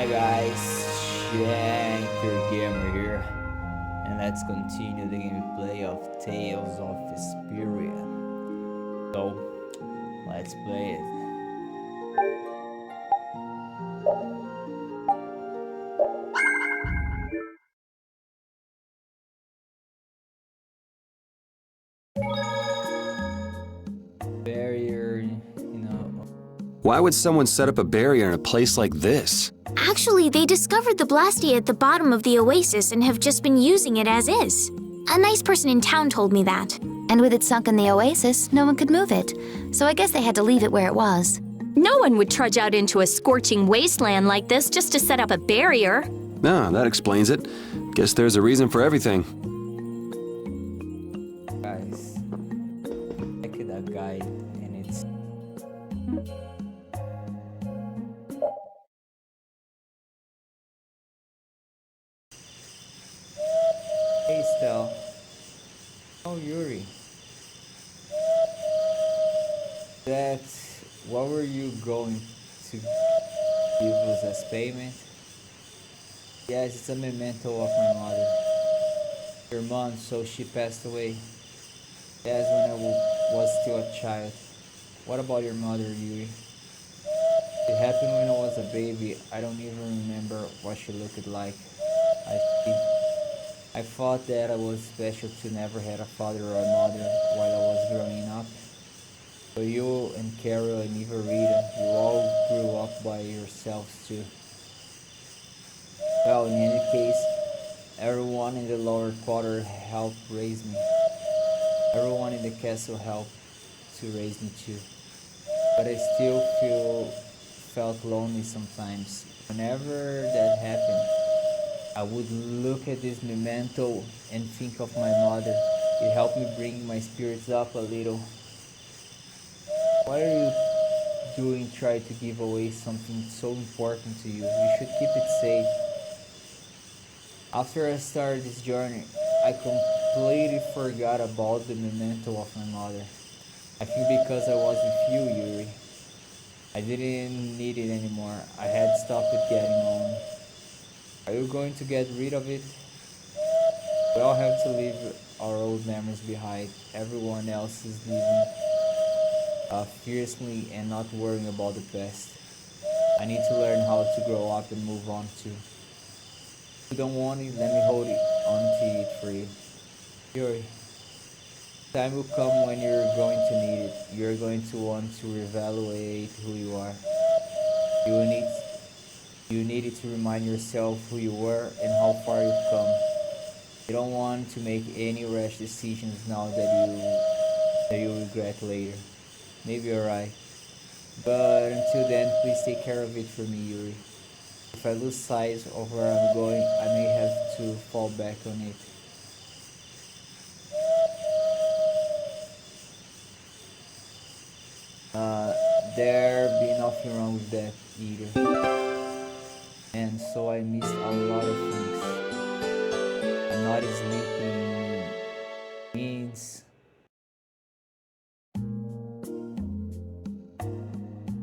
Hi guys, Shinter Gamer here, and let's continue the gameplay of Tales of Vesperia. So, let's play it. Barrier, Why would someone set up a barrier in a place like this? Actually, they discovered the blastia at the bottom of the oasis and have just been using it as is. A nice person in town told me that. And with it sunk in the oasis, no one could move it. So I guess they had to leave it where it was. No one would trudge out into a scorching wasteland like this just to set up a barrier. Ah, that explains it. Guess there's a reason for everything. guys, check that guide, and it's Hey Stel. Oh Yuri. What were you going to give us as payment? Yes, it's a memento of my mother. Your mom, so she passed away. Yes, when I was still a child. What about your mother, Yuri? It happened when I was a baby. I don't even remember what she looked like. I thought that I was special to never had a father or a mother while I was growing up. So you and Carol and even Rita, you all grew up by yourselves too. Well, in any case, everyone in the lower quarter helped raise me. Everyone in the castle helped to raise me too. But I still felt lonely sometimes. Whenever that happened, I would look at this memento and think of my mother. It helped me bring my spirits up a little. What are you doing trying to give away something so important to you? You should keep it safe. After I started this journey, I completely forgot about the memento of my mother. I think because I was with you, Yuri. I didn't need it anymore. I had stopped getting on. Are you going to get rid of it? We all have to leave our old memories behind. Everyone else is living fiercely and not worrying about the past. I need to learn how to grow up and move on too. If you don't want it, let me hold it onto it for you. Yuri, time will come when you're going to need it. You're going to want to reevaluate who you are. You need it to remind yourself who you were and how far you've come. You don't want to make any rash decisions now that you regret later. Maybe you're right. But until then, please take care of it for me, Yuri. If I lose sight of where I'm going, I may have to fall back on it. There be nothing wrong with that either. And so I missed a lot of things. I'm not sleeping means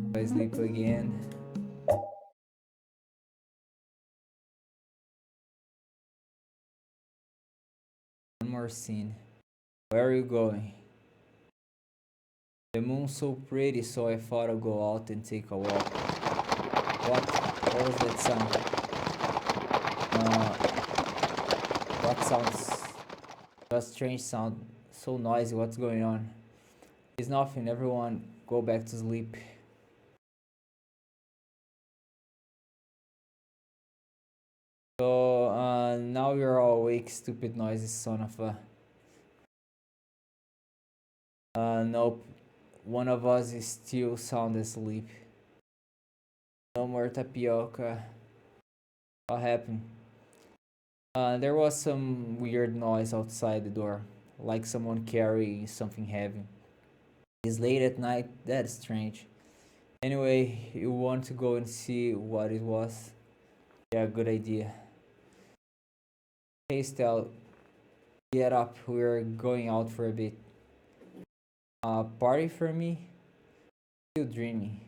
if I sleep again. One more scene. Where are you going? The moon's so pretty, so I thought I'd go out and take a walk. What was that sound? What sounds? That strange sound. So noisy. What's going on? It's nothing. Everyone, go back to sleep. So now you're all awake, stupid noisy son of a. Nope. One of us is still sound asleep. No more tapioca. What happened? There was some weird noise outside the door, like someone carrying something heavy. It's late at night. That's strange. Anyway, you want to go and see what it was? Yeah, good idea. Hey, Stel, get up. We're going out for a bit. Party for me? Still dreaming.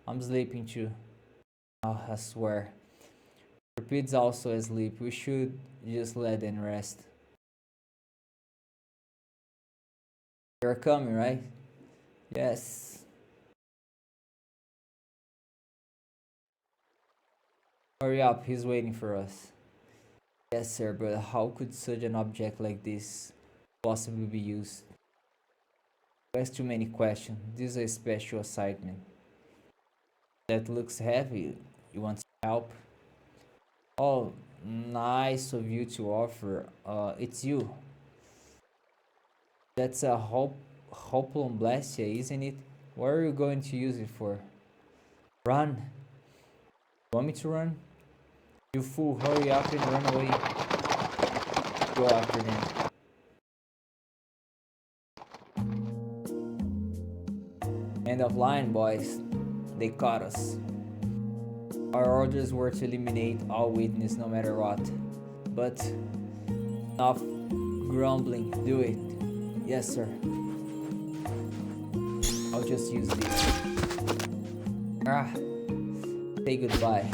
I'm sleeping too. Oh, I swear. Repeat's also asleep. We should just let them rest. You're coming, right? Yes. Hurry up, he's waiting for us. Yes, sir, but how could such an object like this possibly be used? You ask too many questions. This is a special assignment. That looks heavy. You want some help? Oh, nice of you to offer. It's you. That's a Hoplon Blastia, isn't it? What are you going to use it for? Run. Want me to run? You fool, hurry up and run away. Go after them. End of line, boys. They caught us. Our orders were to eliminate all witness no matter what. But enough grumbling. Do it. Yes, sir. I'll just use this. Say goodbye.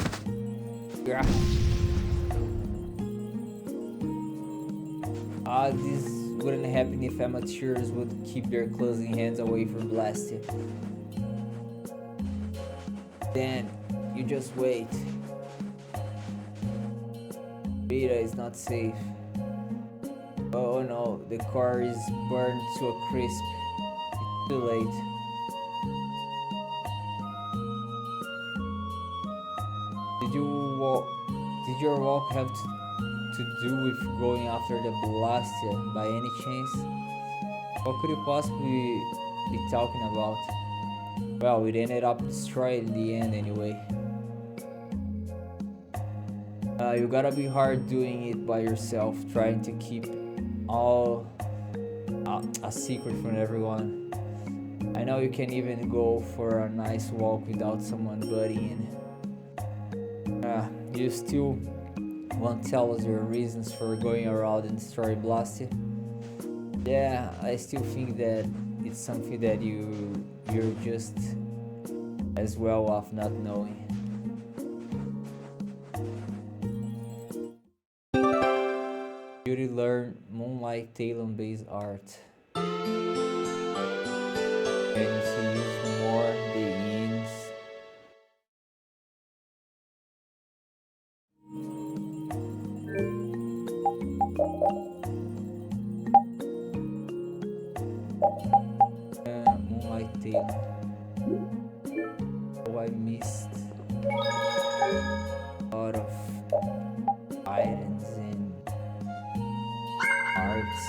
This wouldn't happen if amateurs would keep their clumsy hands away from blasting. Then you just wait. Beta is not safe. Oh no, the car is burned to a crisp. It's too late. Did your walk have to do with going after the Blastia by any chance? What could you possibly be talking about? Well, it ended up destroyed in the end anyway. You gotta be hard doing it by yourself, trying to keep all a secret from everyone. I know you can't even go for a nice walk without someone butting in. You still won't tell us your reasons for going around and destroy Blastia? Yeah, I still think that it's something that you're just as well off not knowing. You learn Moonlight Talon-based art. And to use more the ends. Moonlight Talon. Oh, I missed a lot of items and arts.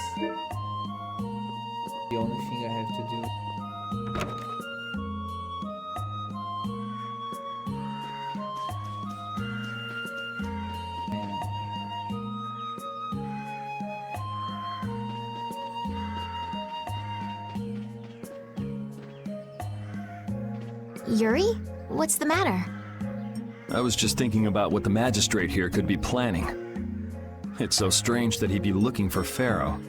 The only thing I have to do. Yuri? What's the matter? I was just thinking about what the magistrate here could be planning. It's so strange that he'd be looking for Pharaoh.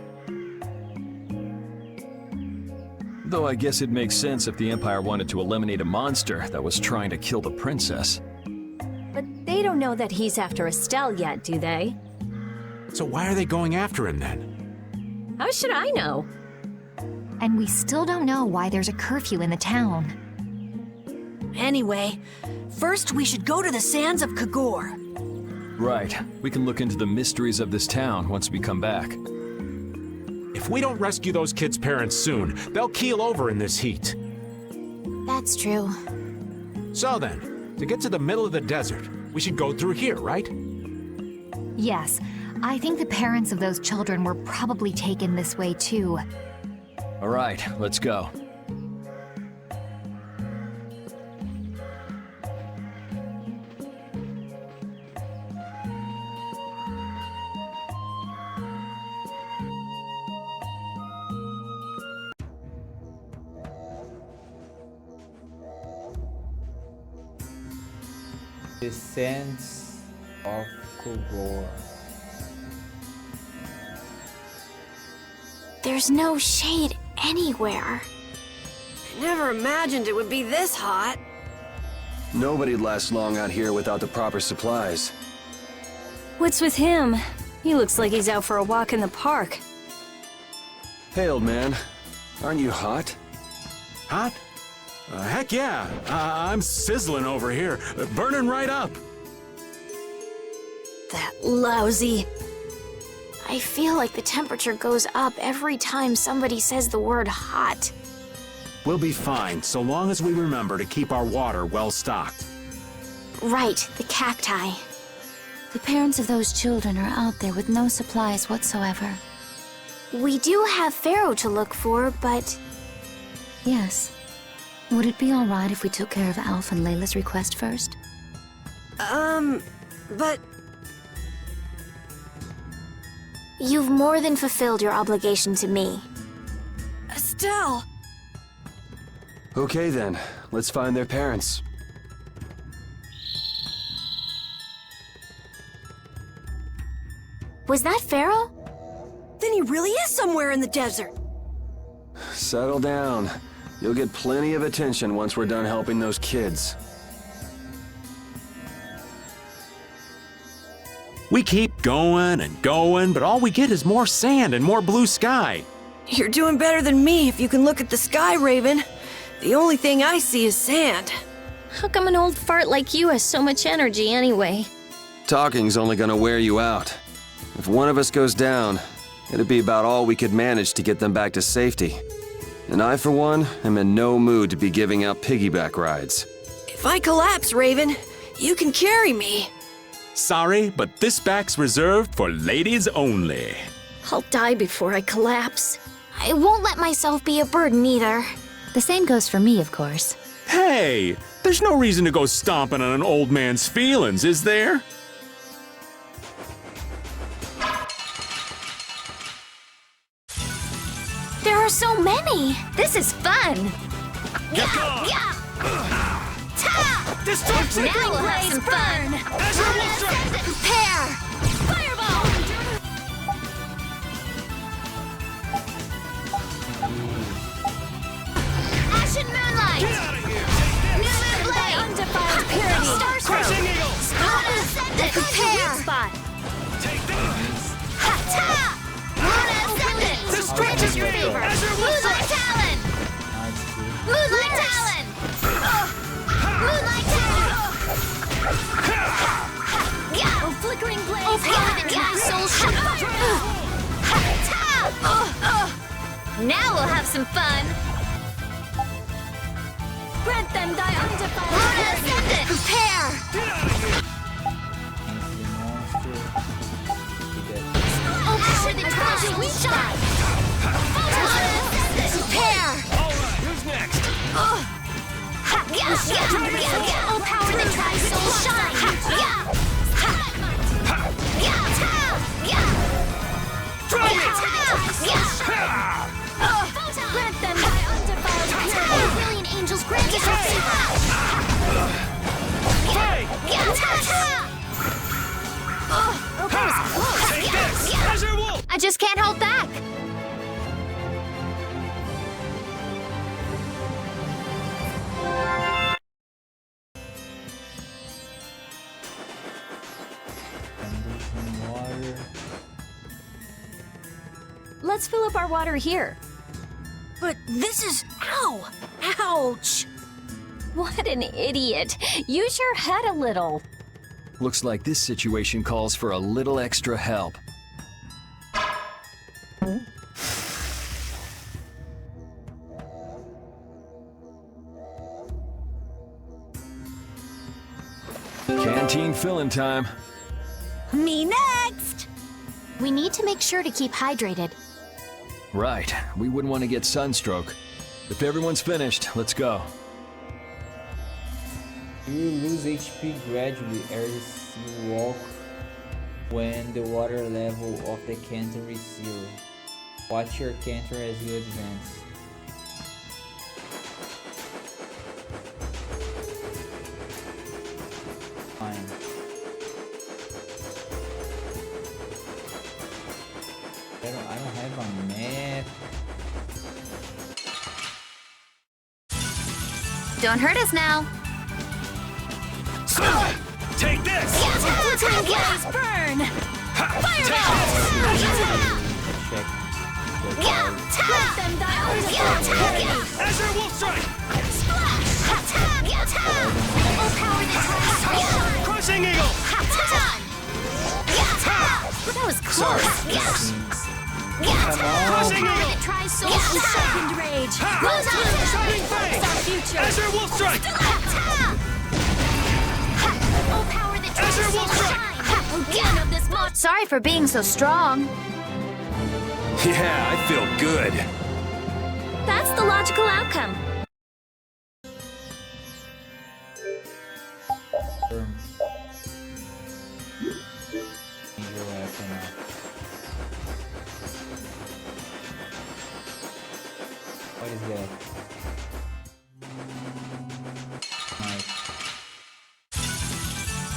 Though I guess it makes sense if the Empire wanted to eliminate a monster that was trying to kill the princess. But they don't know that he's after Estelle yet, do they? So why are they going after him then? How should I know? And we still don't know why there's a curfew in the town. Anyway, first we should go to the sands of Kagor. Right. We can look into the mysteries of this town once we come back. If we don't rescue those kids' parents soon, they'll keel over in this heat. That's true. So then, to get to the middle of the desert, we should go through here, right? Yes, I think the parents of those children were probably taken this way too. All right, let's go. The sands of Kogor. There's no shade anywhere. I never imagined it would be this hot. Nobody'd last long out here without the proper supplies. What's with him? He looks like he's out for a walk in the park. Hey, old man. Aren't you hot? Hot? Heck yeah. I'm sizzling over here. Burning right up. That lousy. I feel like the temperature goes up every time somebody says the word hot. We'll be fine, so long as we remember to keep our water well stocked. Right, the cacti. The parents of those children are out there with no supplies whatsoever. We do have Pharaoh to look for, but... Yes. Would it be all right if we took care of Alf and Layla's request first? But... You've more than fulfilled your obligation to me. Estelle! Okay then, let's find their parents. Was that Pharaoh? Then he really is somewhere in the desert. Settle down. You'll get plenty of attention once we're done helping those kids. We keep going and going, but all we get is more sand and more blue sky. You're doing better than me if you can look at the sky, Raven. The only thing I see is sand. How come an old fart like you has so much energy anyway? Talking's only gonna wear you out. If one of us goes down, it'd be about all we could manage to get them back to safety. And I, for one, am in no mood to be giving out piggyback rides. If I collapse, Raven, you can carry me. Sorry, but this back's reserved for ladies only. I'll die before I collapse. I won't let myself be a burden either. The same goes for me, of course. Hey, there's no reason to go stomping on an old man's feelings, is there? There are so many! This is fun! Destruction! Now we'll have some fun! Prepare! Fireball! Ashen Moonlight! New Moon Blade! Undefiled Purity! Starstroke! Ascendant! Prepare! Spot! Luna Ascendant! Destruction! Your favor! Moonlight Talon! Moonlight Talon! Moonlight Talon! Oh, flickering blaze! Oh, power the dry soul shine! Now we'll have some fun! Grant them thy undefiled Luna Ascendant! Prepare! Oh, power the dry soul shine! Luna Ascendant! Prepare! Who's next? Oh, power the dry soul shine! Grant them thy undefiled purity. A million angels grant us our I just can't hold back! Let's fill up our water here. But this is... Ow! Ouch! What an idiot. Use your head a little. Looks like this situation calls for a little extra help. Canteen filling time. Me next! We need to make sure to keep hydrated. Right, we wouldn't want to get sunstroke. If everyone's finished, let's go. You will lose HP gradually as you walk when the water level of the canter is 0. Watch your canter as you advance. Fine. I don't have a map. Don't hurt us now! Take this! Blaze burn! Fireball! Check. Let them die on the Azure Wolf Strike! Overpower the trash! Crushing Eagle! That was close! Crushing Eagle! Try soul and sharpened rage! Goes on! Shining Fang! It's our future! Azure Wolf Strike! Overpower the trash! Azure Wolf Strike! Again of this monster! Sorry for being so strong. Yeah, I feel good. That's the logical outcome. What is that? Nice.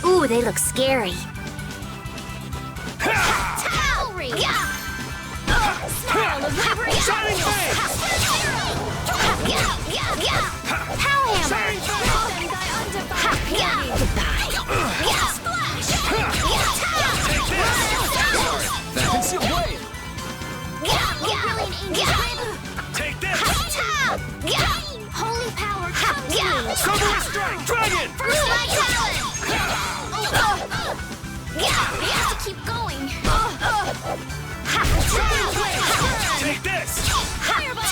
Ooh, they look scary. Cavalry! Smile of liberation! Shining Fang! Hellhammer! Shining Fang! That's your way! Take this! Holy power, come to me! Silver Strike! Dragon! First light talent! We have to keep going! Take this! Fireball!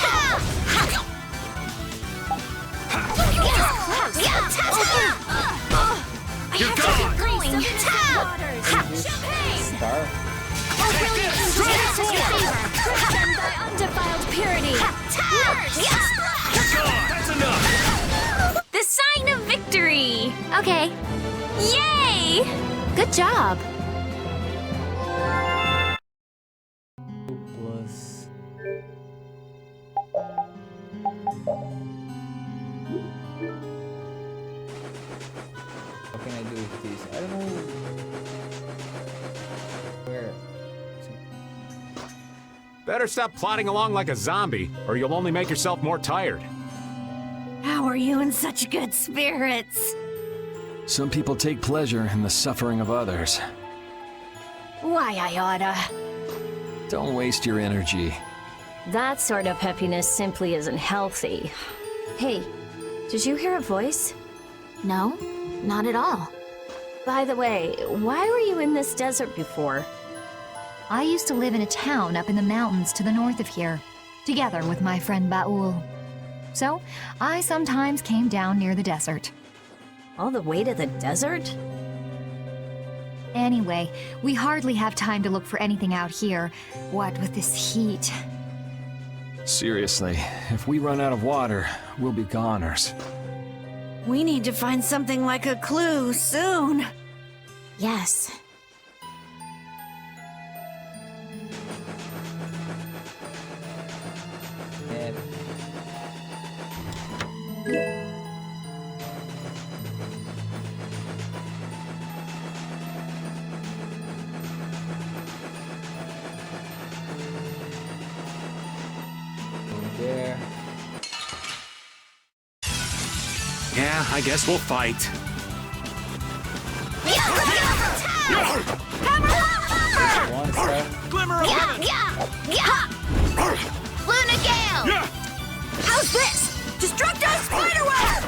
You're gone! Going! Champagne! Star? Oh, brilliant angels in your favor! Crush them by undefiled purity! Nurse! You're gone! That's enough! The sign of victory! Okay, Yay! good job. 2 plus. What can I do with this? I don't know. Where? Better stop plodding along like a zombie, or you'll only make yourself more tired. How are you in such good spirits? Some people take pleasure in the suffering of others. Why, I oughta. Don't waste your energy. That sort of peppiness simply isn't healthy. Hey, did you hear a voice? No, not at all. By the way, why were you in this desert before? I used to live in a town up in the mountains to the north of here, together with my friend Baul. So, I sometimes came down near the desert. All the way to the desert? Anyway, we hardly have time to look for anything out here, what with this heat. Seriously, if we run out of water, we'll be goners. We need to find something like a clue soon. Yes. Yeah. There. Yeah, I guess we'll fight. One star. Glimmer of heaven! Luna Gale! How's this? Destructo Spiderweb!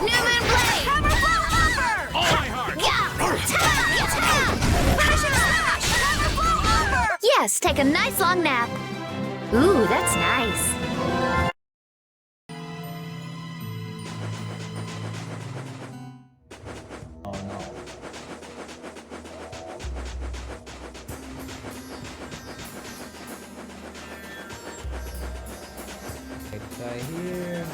New Moon Blade! All my heart! Yes, take a nice long nap. Ooh, that's nice. Oh no. Right here.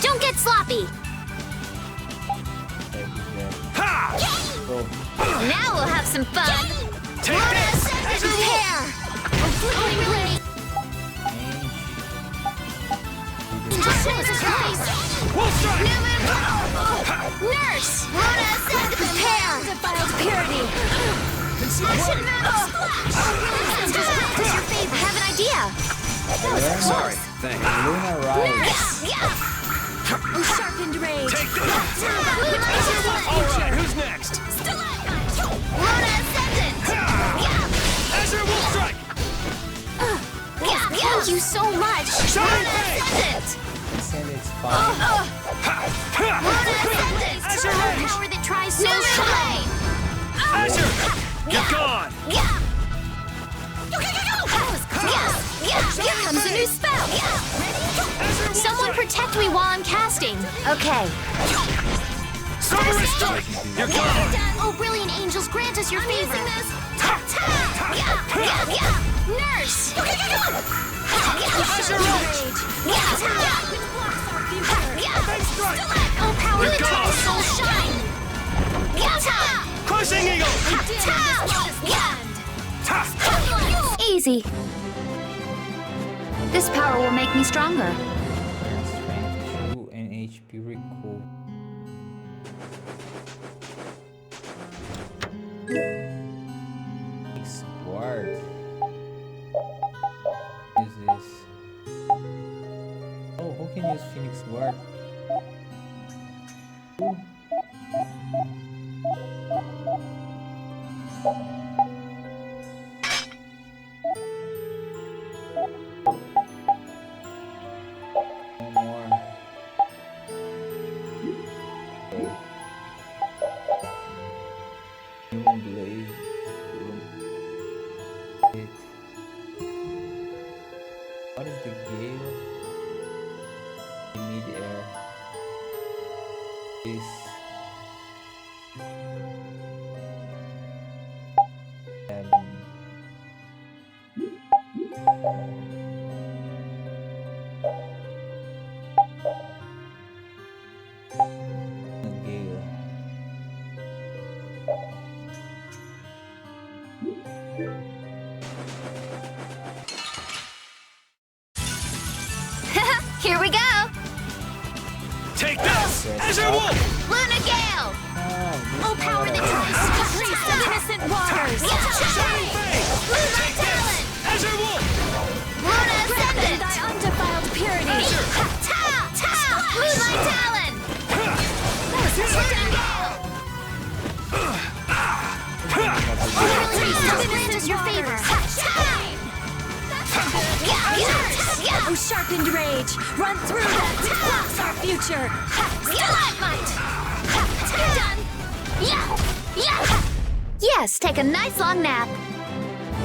Don't get sloppy. Go. Now we'll have some fun. Take this! Azure Wolf! Hair! Change. Wolf strike! Nurse! Rona ascend! Prepare! Defiled purity! Ocean metal splash! I have an idea! That was close! Sorry, thanks. Luna Rise. Nurse! Sharpened rage! Take this! Alright, who's next? Rona ascendant! Azure Wolf strike! Thank you so much! Shine Rona Ray! ascendant! Ascend, it's fine. Rona ascendant! Azure Rage! Power that tries so high! Azure! You're gone! Here comes a new spell! Azure Wolf Someone strike! protect me while I'm casting! Okay. Cerberus strike! You're gone! Oh, brilliant angels, grant us your favor! Nurse! Azure Rage! Fake strike! Oh, power You're that tries gone. soul shine! Crushing Eagle! Easy. This power will make me stronger. Strength 2 and HP recall. Phoenix Guard. Use this. Oh, who can use Phoenix Guard? Ooh. No more. Human blade. It. What is the gale? In mid-air. This. Seven. The gale. Here we go! Take this! Azure Wolf! Luna Gale! Oh, power that tries to freeze the innocent waters! Shining Fang! Moonlight Talon! Azure Wolf! Luna Ascendant! Thy undefiled purity! Moonlight Talon! Grant us your favor! Oh, sharpened rage! Run through them! Blocks our future! Stalagmite! You're done! Yes, take a nice long nap.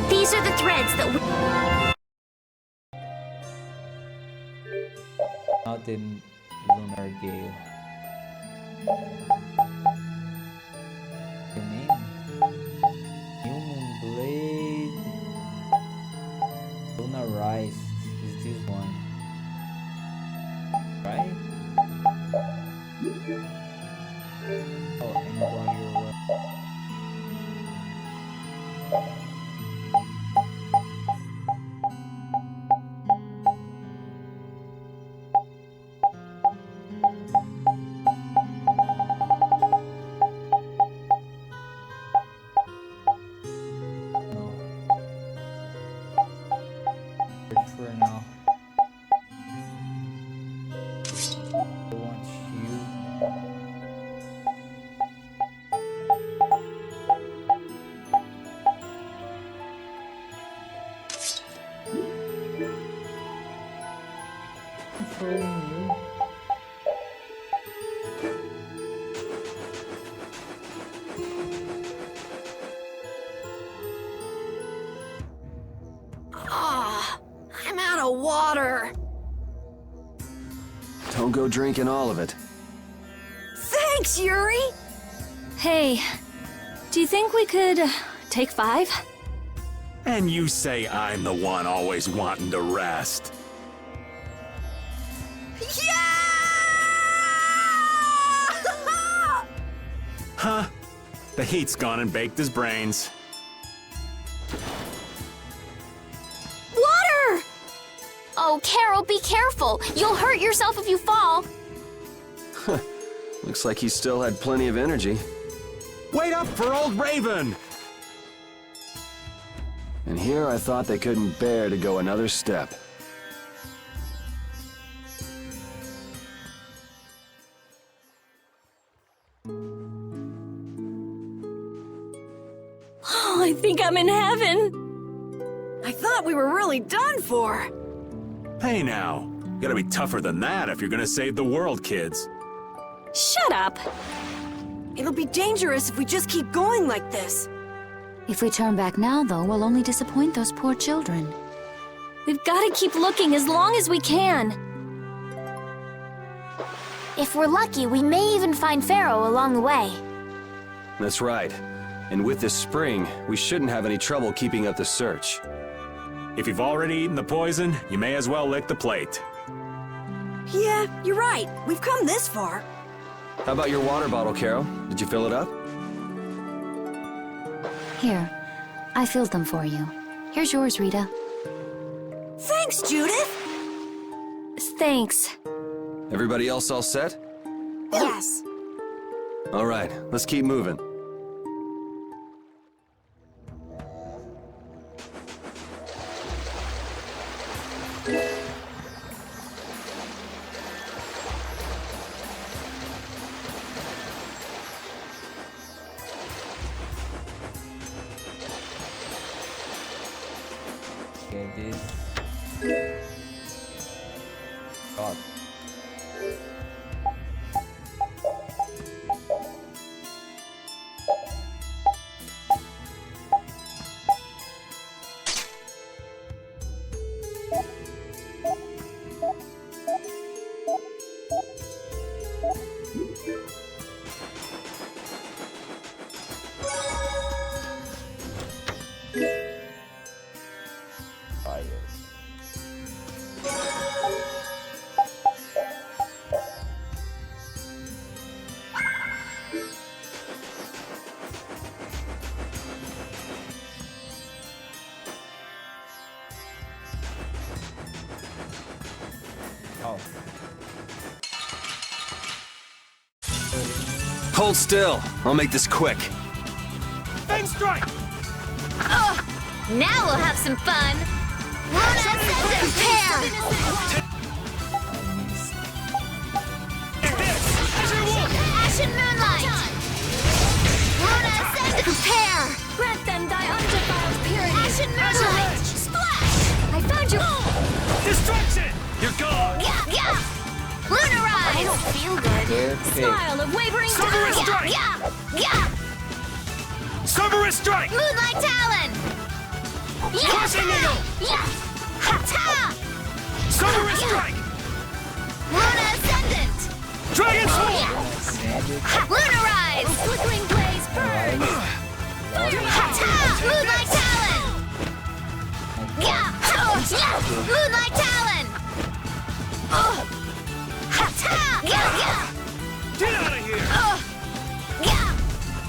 These are the threads that we... Not the lunar gale. The name? Human blade. Lunar Rise is this one, right? Oh, I know what you're what. For now. I want you. Controlling you. I'm out of water. Don't go drinking all of it. Thanks, Yuri. Hey, do you think we could take 5? And you say I'm the one always wanting to rest. Yeah! Huh? The heat's gone and baked his brains. Water! Oh, Carol, be careful. You'll hurt yourself if you fall. Looks like he still had plenty of energy. Wait up for old Raven! And here I thought they couldn't bear to go another step. Oh, I think I'm in heaven. I thought we were really done for. Hey now, you gotta be tougher than that if you're gonna save the world, kids. Shut up. It'll be dangerous if we just keep going like this. If we turn back now, though, we'll only disappoint those poor children. We've got to keep looking as long as we can. If we're lucky, we may even find Pharaoh along the way. That's right. And with this spring, we shouldn't have any trouble keeping up the search. If you've already eaten the poison, you may as well lick the plate. Yeah, you're right. We've come this far. How about your water bottle, Carol? Did you fill it up? Here, I filled them for you. Here's yours, Rita. Thanks, Judith! Thanks. Everybody else all set? Yes. All right, let's keep moving. Okay, this. God. Oh. Hold still. I'll make this quick. Fang strike! Now we'll have some fun. Prepare! Ashen Moonlight! Prepare! Grant them thy undefiled purity. Ashen Moonlight! Splash! I found your... Destruction! You're gone! Yeah! Lunarize! I don't feel good. Perfect. Smile of wavering Cerberus doubt. strike! Yeah! Cerberus strike! Moonlight Talon! Crushing Eagle! Yeah! Ha-ta! Cerberus strike! Luna Ascendant! Dragon sword! Lunarize! Flickering blaze burn. Ha-ta! Moonlight Talon! Yeah! Moonlight Talon! Ha-ta! Yeah! Get out of here! Yeah!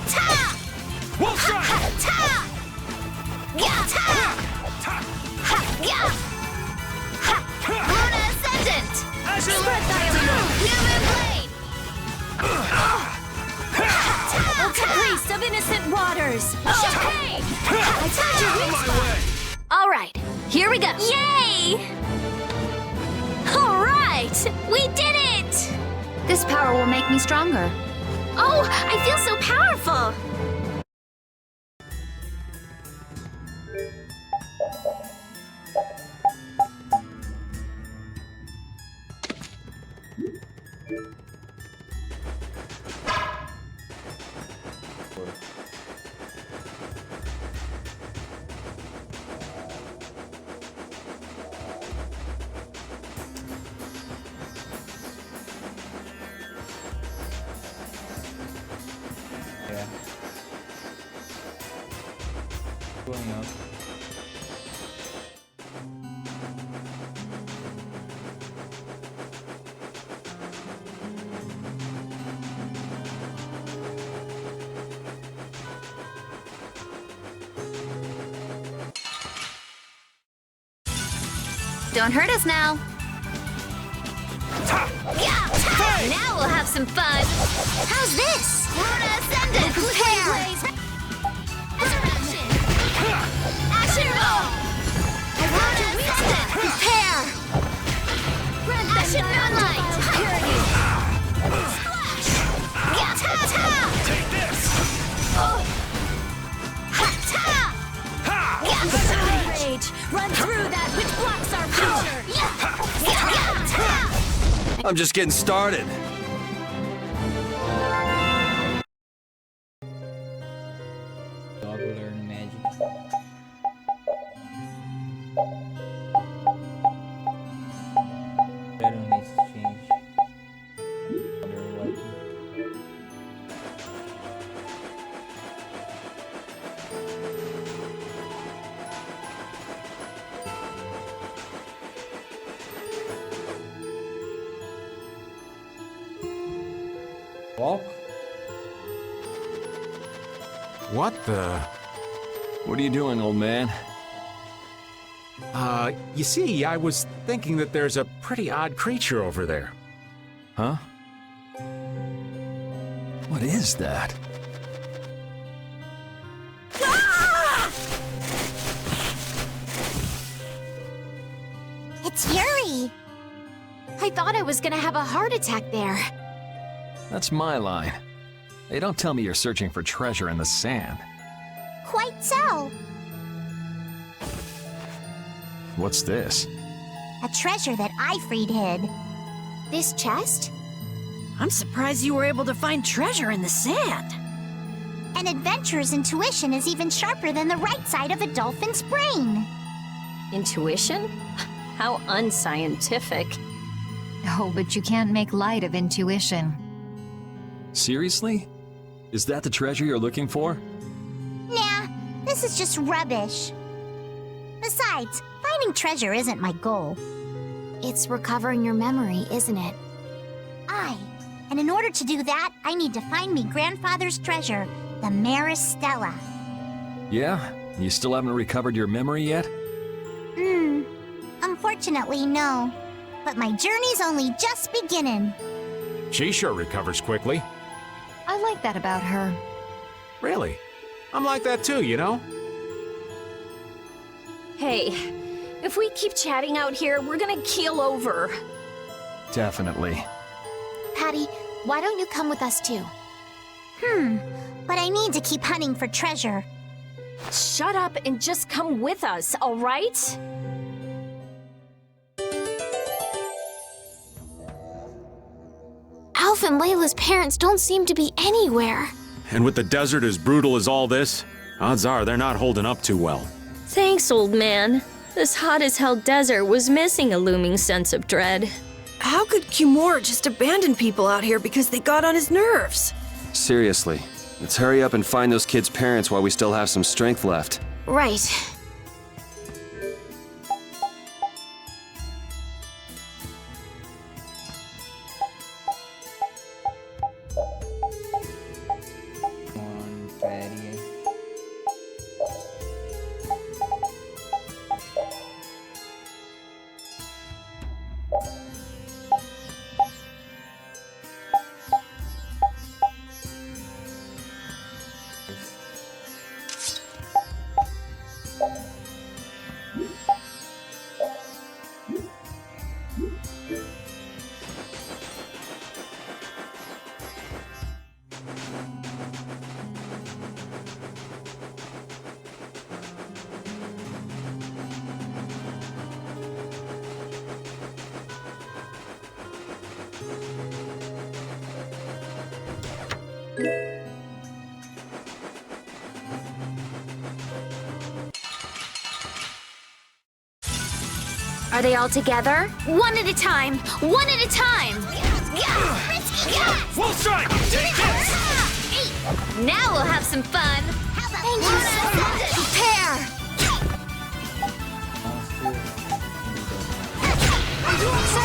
Ta! Wolf strike! Ha-ta! Yeah! Ta! Yeah! Luna Ascendant! Ashen Spread thy Human Blade! Oh, caprice of innocent waters. Champagne! I found your weak spot. All right, here we go. Yay! All right, we did it! This power will make me stronger. Oh, I feel so powerful! Yeah. Going up. Don't hurt us now. Now we'll have some fun. How's this? Luna Ascendant! Prepare! Resurrection! Action roll! Luna Ascendant! Prepare! Action Moonlight! Splash! Take this! Rage! Run through that which blocks our future! I'm just getting started. Dog learn magic. Shadow needs to change. Other weapon. Walk? What the? What are you doing, old man? You see, I was thinking that there's a pretty odd creature over there. Huh? What is that? It's Yuri! I thought I was gonna have a heart attack there. That's my line. Hey, don't tell me you're searching for treasure in the sand. Quite so. What's this? A treasure that Ifrid hid. This chest? I'm surprised you were able to find treasure in the sand. An adventurer's intuition is even sharper than the right side of a dolphin's brain. Intuition? How unscientific. Oh, but you can't make light of intuition. Seriously? Is that the treasure you're looking for? Nah, this is just rubbish. Besides, finding treasure isn't my goal. It's recovering your memory, isn't it? And in order to do that, I need to find me grandfather's treasure, the Maris Stella. Yeah? You still haven't recovered your memory yet? Unfortunately, no. But my journey's only just beginning. She sure recovers quickly. I like that about her. Really? I'm like that too, you know? Hey, if we keep chatting out here, we're gonna keel over. Definitely. Patty, why don't you come with us too? But I need to keep hunting for treasure. Shut up and just come with us, all right? Alf and Layla's parents don't seem to be anywhere. And with the desert as brutal as all this, odds are they're not holding up too well. Thanks, old man. This hot-as-hell desert was missing a looming sense of dread. How could Kimura just abandon people out here because they got on his nerves? Seriously, let's hurry up and find those kids' parents while we still have some strength left. Right. Come on, Patty. Are they all together? One at a time! One at a time! Full strike! Take this! Now we'll have some fun. Thank you so much! Prepare!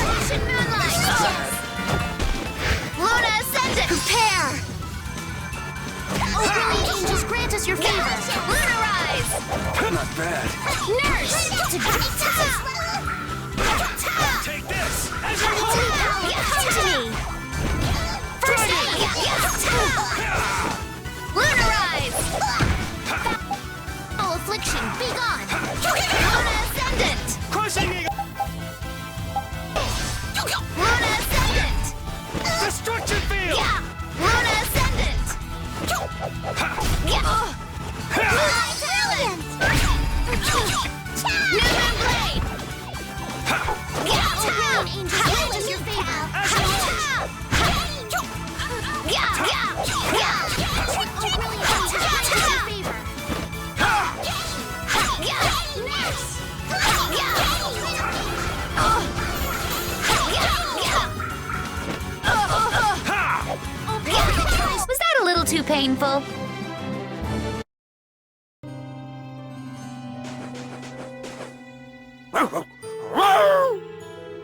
Action Moonlight! Luna Ascendant! Prepare! Openly angels grant us your favor! Luna Rise! Not bad. Nurse! It's a great time! Holy power, come to me! First aid! Lunarize! Foul affliction, be gone! Luna Ascendant! Crushing Eagle! Luna Ascendant! Destruction Field! Luna Ascendant! Luna Talent! New Moon Blade! Angel, is your favorite! Was that a little too painful?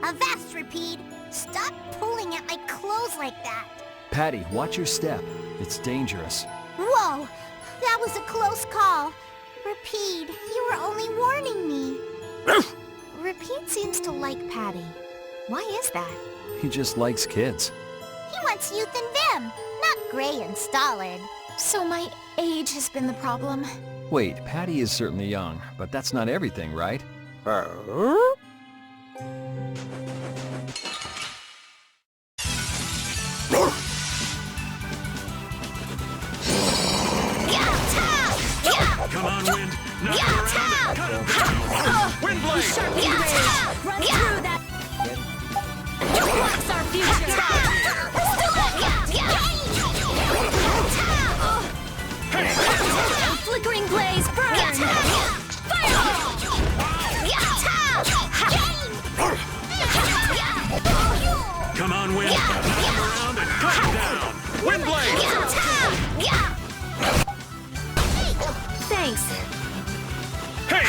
Avast, Repeat! Stop pulling at my clothes like that! Patty, watch your step. It's dangerous. Whoa! That was a close call. Repeat, you were only warning me. Repeat seems to like Patty. Why is that? He just likes kids. He wants youth and vim, not gray and stolid. So my age has been the problem. Wait, Patty is certainly young, but that's not everything, right? Come on, Wind! Knock him around and cut him down! Wind Blade! Run through that! Blocks our future! Flickering blaze, burn! Fire! Come on, Wind! Knock him around and cut him down! Wind Blade! Thanks. Hey!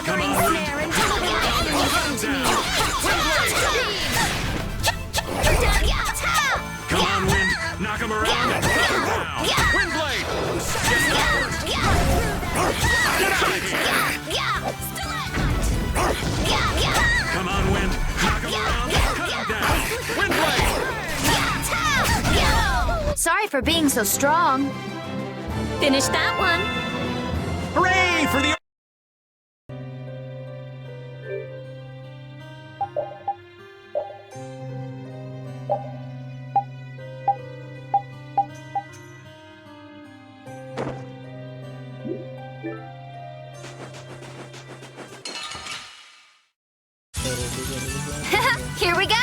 Come on, snare and cut him down! Wind Blade! Come on, Wind! Knock him around and cut him down! Wind Blade! Get out of here! Come on, Wind! Knock him around and cut him down! Wind Blade! Sorry for being so strong. Finish that one. Hooray for the... Here we go.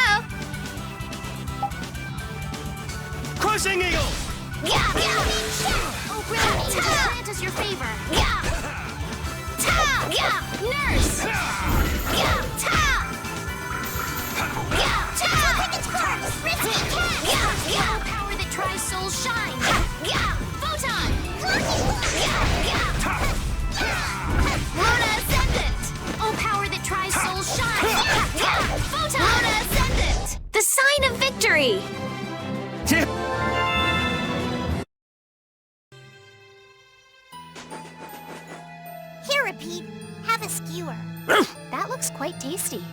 Crushing Eagle! Oh, brilliant! Grant us your favor! Nurse! Oh, power that tries souls shine! Photon! Luna Ascendant! Oh, power that tries souls shine! Photon! Luna Ascendant! The sign of victory. Here, Repeat. Have a skewer. That looks quite tasty.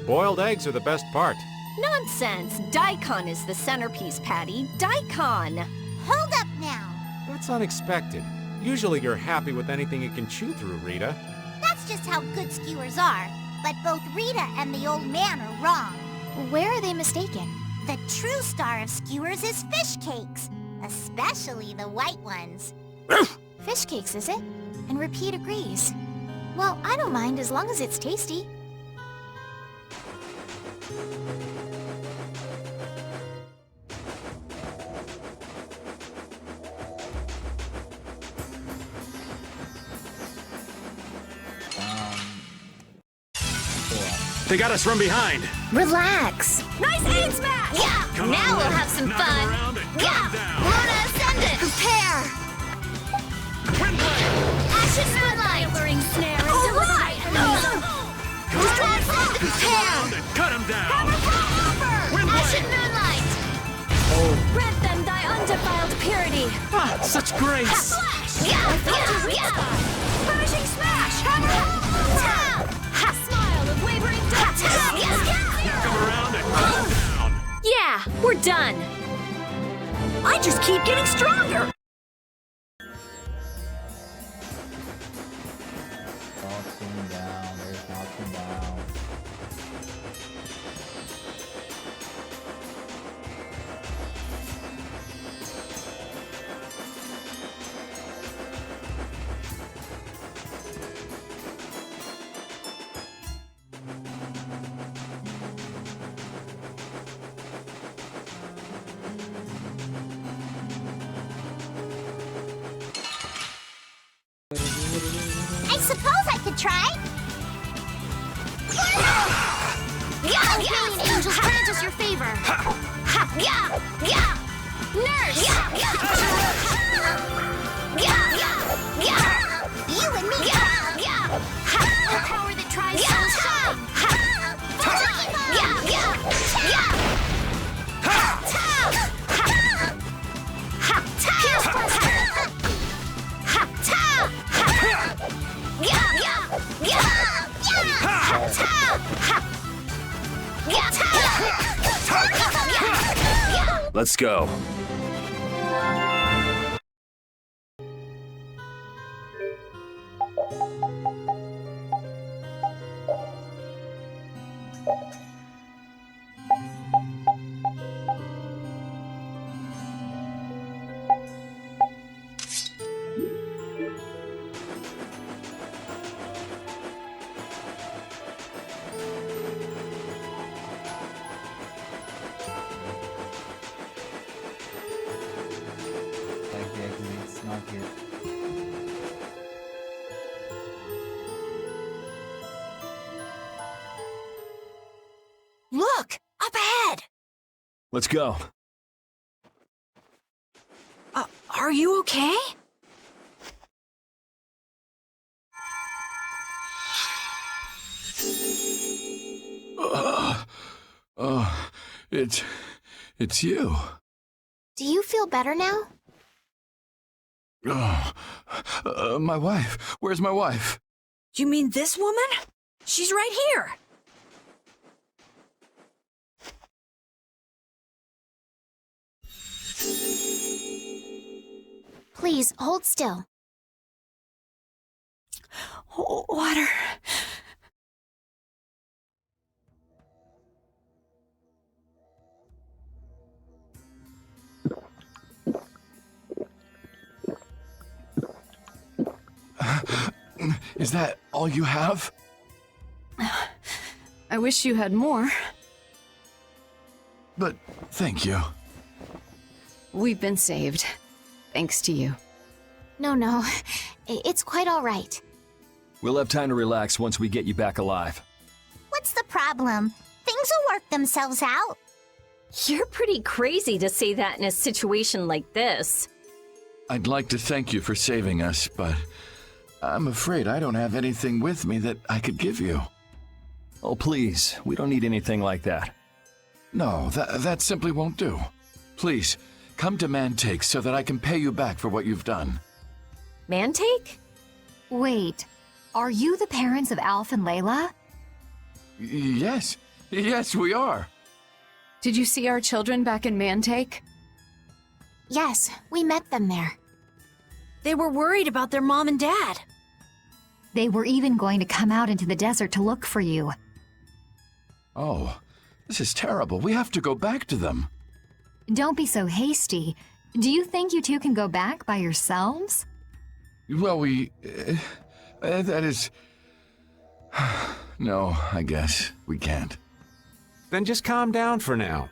Boiled eggs are the best part. Nonsense. Daikon is the centerpiece, Patty. Daikon. Hold up now. That's unexpected. Usually you're happy with anything you can chew through, Rita. That's just how good skewers are. But both Rita and the old man are wrong. Where are they mistaken? The true star of skewers is fish cakes, especially the white ones. Fish cakes, is it? And Repeat agrees. Well, I don't mind as long as it's tasty. They got us from behind. Relax. Nice aid smash! Come Now on, we'll Wind. have some Knock 'em fun! around and cut 'em down. Luna Ascendant! Prepare! Wind Blade! Ashen Moonlight! Luring snare and delight! Prepare! And cut him down. Wind Ashen Blade! Moonlight! Grant them thy undefiled purity. Ah, such grace. Flash! Furnishing smash! neighboring dots! Come around and calm down. Yeah, we're done. I just keep getting stronger! Nothing down, there's nothing down. I suppose I could try. Yeah, angels, grant us your favor. Nurse! You and me. A power that tries to shine. Pierce Buster! Let's go. Like the exit's not here. Look! Up ahead! Let's go. Are you okay? It's you. Do you feel better now? My wife. Where's my wife? You mean this woman? She's right here. Please, hold still. Water. Is that all you have? I wish you had more. But thank you. We've been saved. Thanks to you. No. It's quite all right. We'll have time to relax once we get you back alive. What's the problem? Things will work themselves out. You're pretty crazy to say that in a situation like this. I'd like to thank you for saving us, but I'm afraid I don't have anything with me that I could give you. Oh, please. We don't need anything like that. No, that simply won't do. Please, come to Mantake so that I can pay you back for what you've done. Mantake? Wait, are you the parents of Alf and Layla? Yes, we are. Did you see our children back in Mantake? Yes, we met them there. They were worried about their mom and dad. They were even going to come out into the desert to look for you. Oh, this is terrible. We have to go back to them. Don't be so hasty. Do you think you two can go back by yourselves? Well, that is... No, I guess we can't. Then just calm down for now.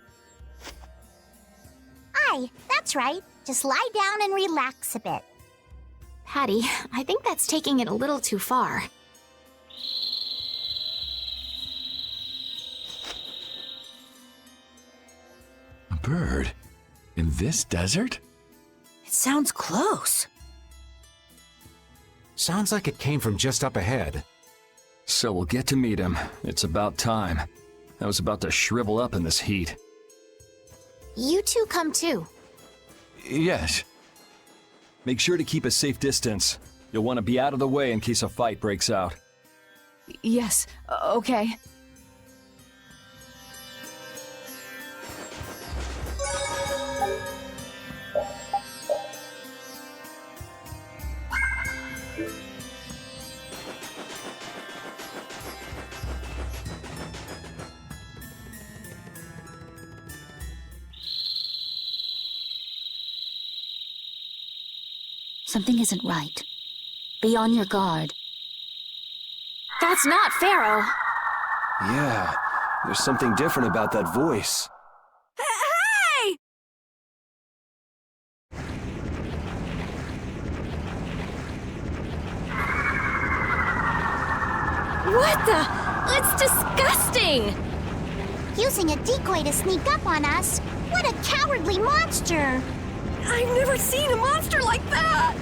Aye, that's right. Just lie down and relax a bit. Patty, I think that's taking it a little too far. A bird? In this desert? It sounds close. Sounds like it came from just up ahead. So we'll get to meet him. It's about time. I was about to shrivel up in this heat. You two come too. Yes. Make sure to keep a safe distance. You'll want to be out of the way in case a fight breaks out. Yes, okay. Something isn't right. Be on your guard. That's not Pharaoh. Yeah, there's something different about that voice. Hey! What the? It's disgusting! Using a decoy to sneak up on us? What a cowardly monster! I've never seen a monster like that!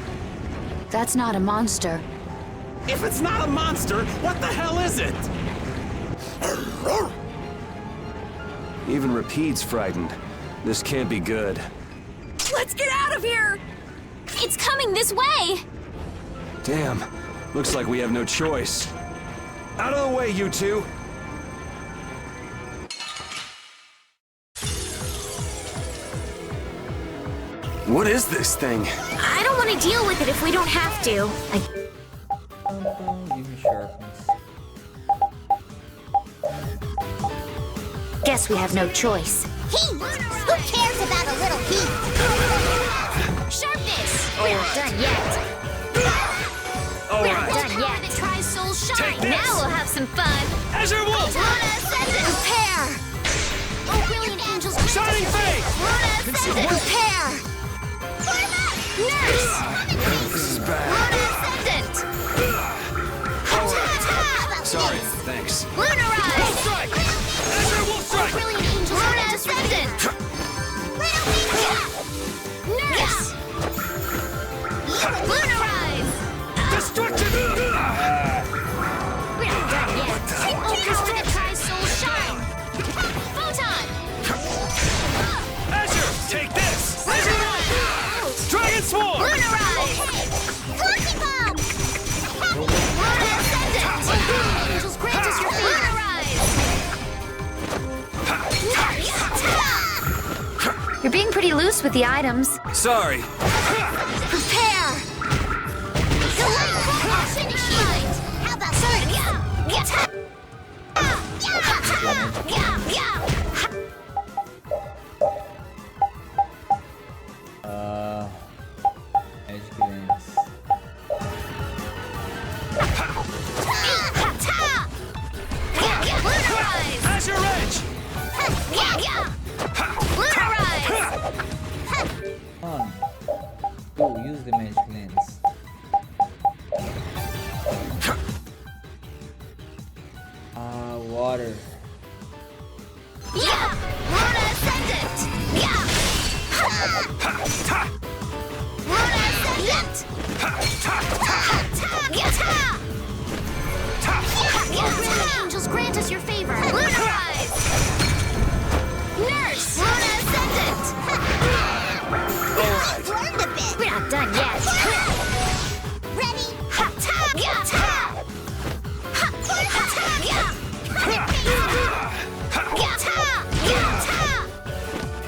That's not a monster. If it's not a monster, what the hell is it? Even Rapide's frightened. This can't be good. Let's get out of here! It's coming this way! Damn, looks like we have no choice. Out of the way, you two! What is this thing? I don't want to deal with it if we don't have to. Give me sharpness. Guess we have no choice. Heat! Who cares about a little heat? Sharpness! We're not done yet. We're not done yet. That tries soul shine. Now we'll have some fun. Azure Wolf! Rona Ascendant! Prepare! Oh, brilliant angels! Shining Faith! Rona Ascendant! Prepare! Nurse! This is bad. Rona Ascendant! Sorry, thanks. Lunarize! Strike! Azure Wolf Oh, Strike! brilliant angels! Rona Ascendant! Nurse! Lunarize! Destruction! We're not done yet. Orchestra that tries soul shine! Photon! Azure, take this! Azure Wolf! Dragon Swarm! Lunarize! Fluffy Bomb! Rona Ascendant! Angels grant us your favor! You're being pretty loose with the items. Sorry. Prepare! Finish it! How about this? Magic lens. Lunarize! Azure Edge! Lunarize! On. Oh, use the magic lens. Water. Yeah! Rona Ascendant! Yeah! Rona Ascendant! Brilliant angels grant us your favor! Lunarize! Nurse! Rona Ascendant! I've learned a bit. We're not done yet! Ready?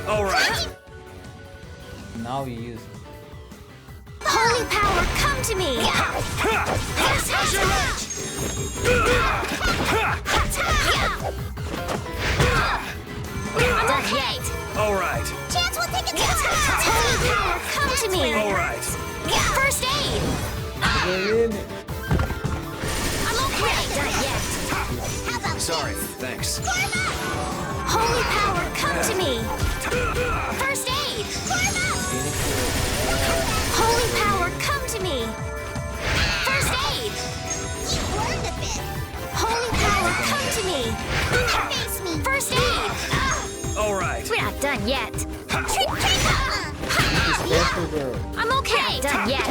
All right. Now you use it. Holy power, come to me! Azure We're not done yet! All right. Chance will take it to Holy power, come to me! All right. First aid! I'm okay! We're not done yet! How about Sorry, this? thanks. Holy power, come to me! First aid! Holy power, come to me! First aid! You've learned a bit. Holy power, come to me! Face me. First aid! All right. We're not done yet! Special girl. I'm okay! We're not done yet!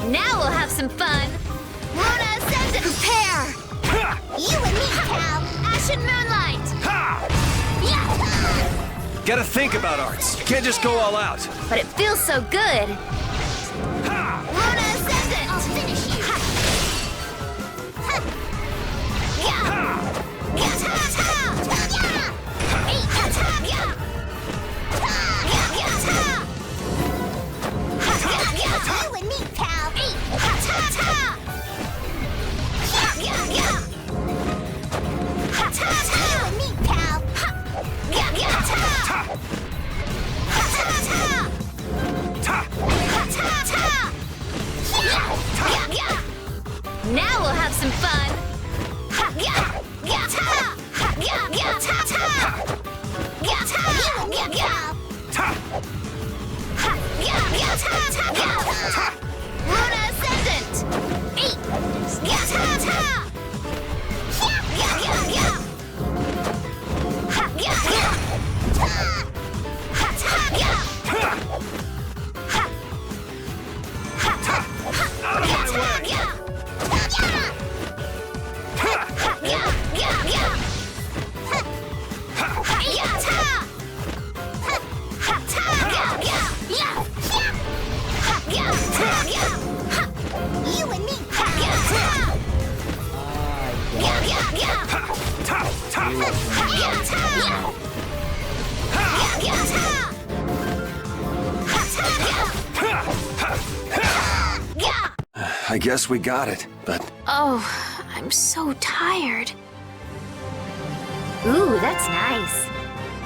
Now we'll have some fun! Rona Ascendant! Prepare! You and me, pal. Ashen Moonlight! Yeah! Gotta think about arts. You can't just go all out. But it feels so good! Rona Ascendant! I'll finish you! You and me, pal. You and me, pal. Luna Ascendant! Eat! You and me. I guess we got it, but Oh, I'm so tired. Ooh, that's nice.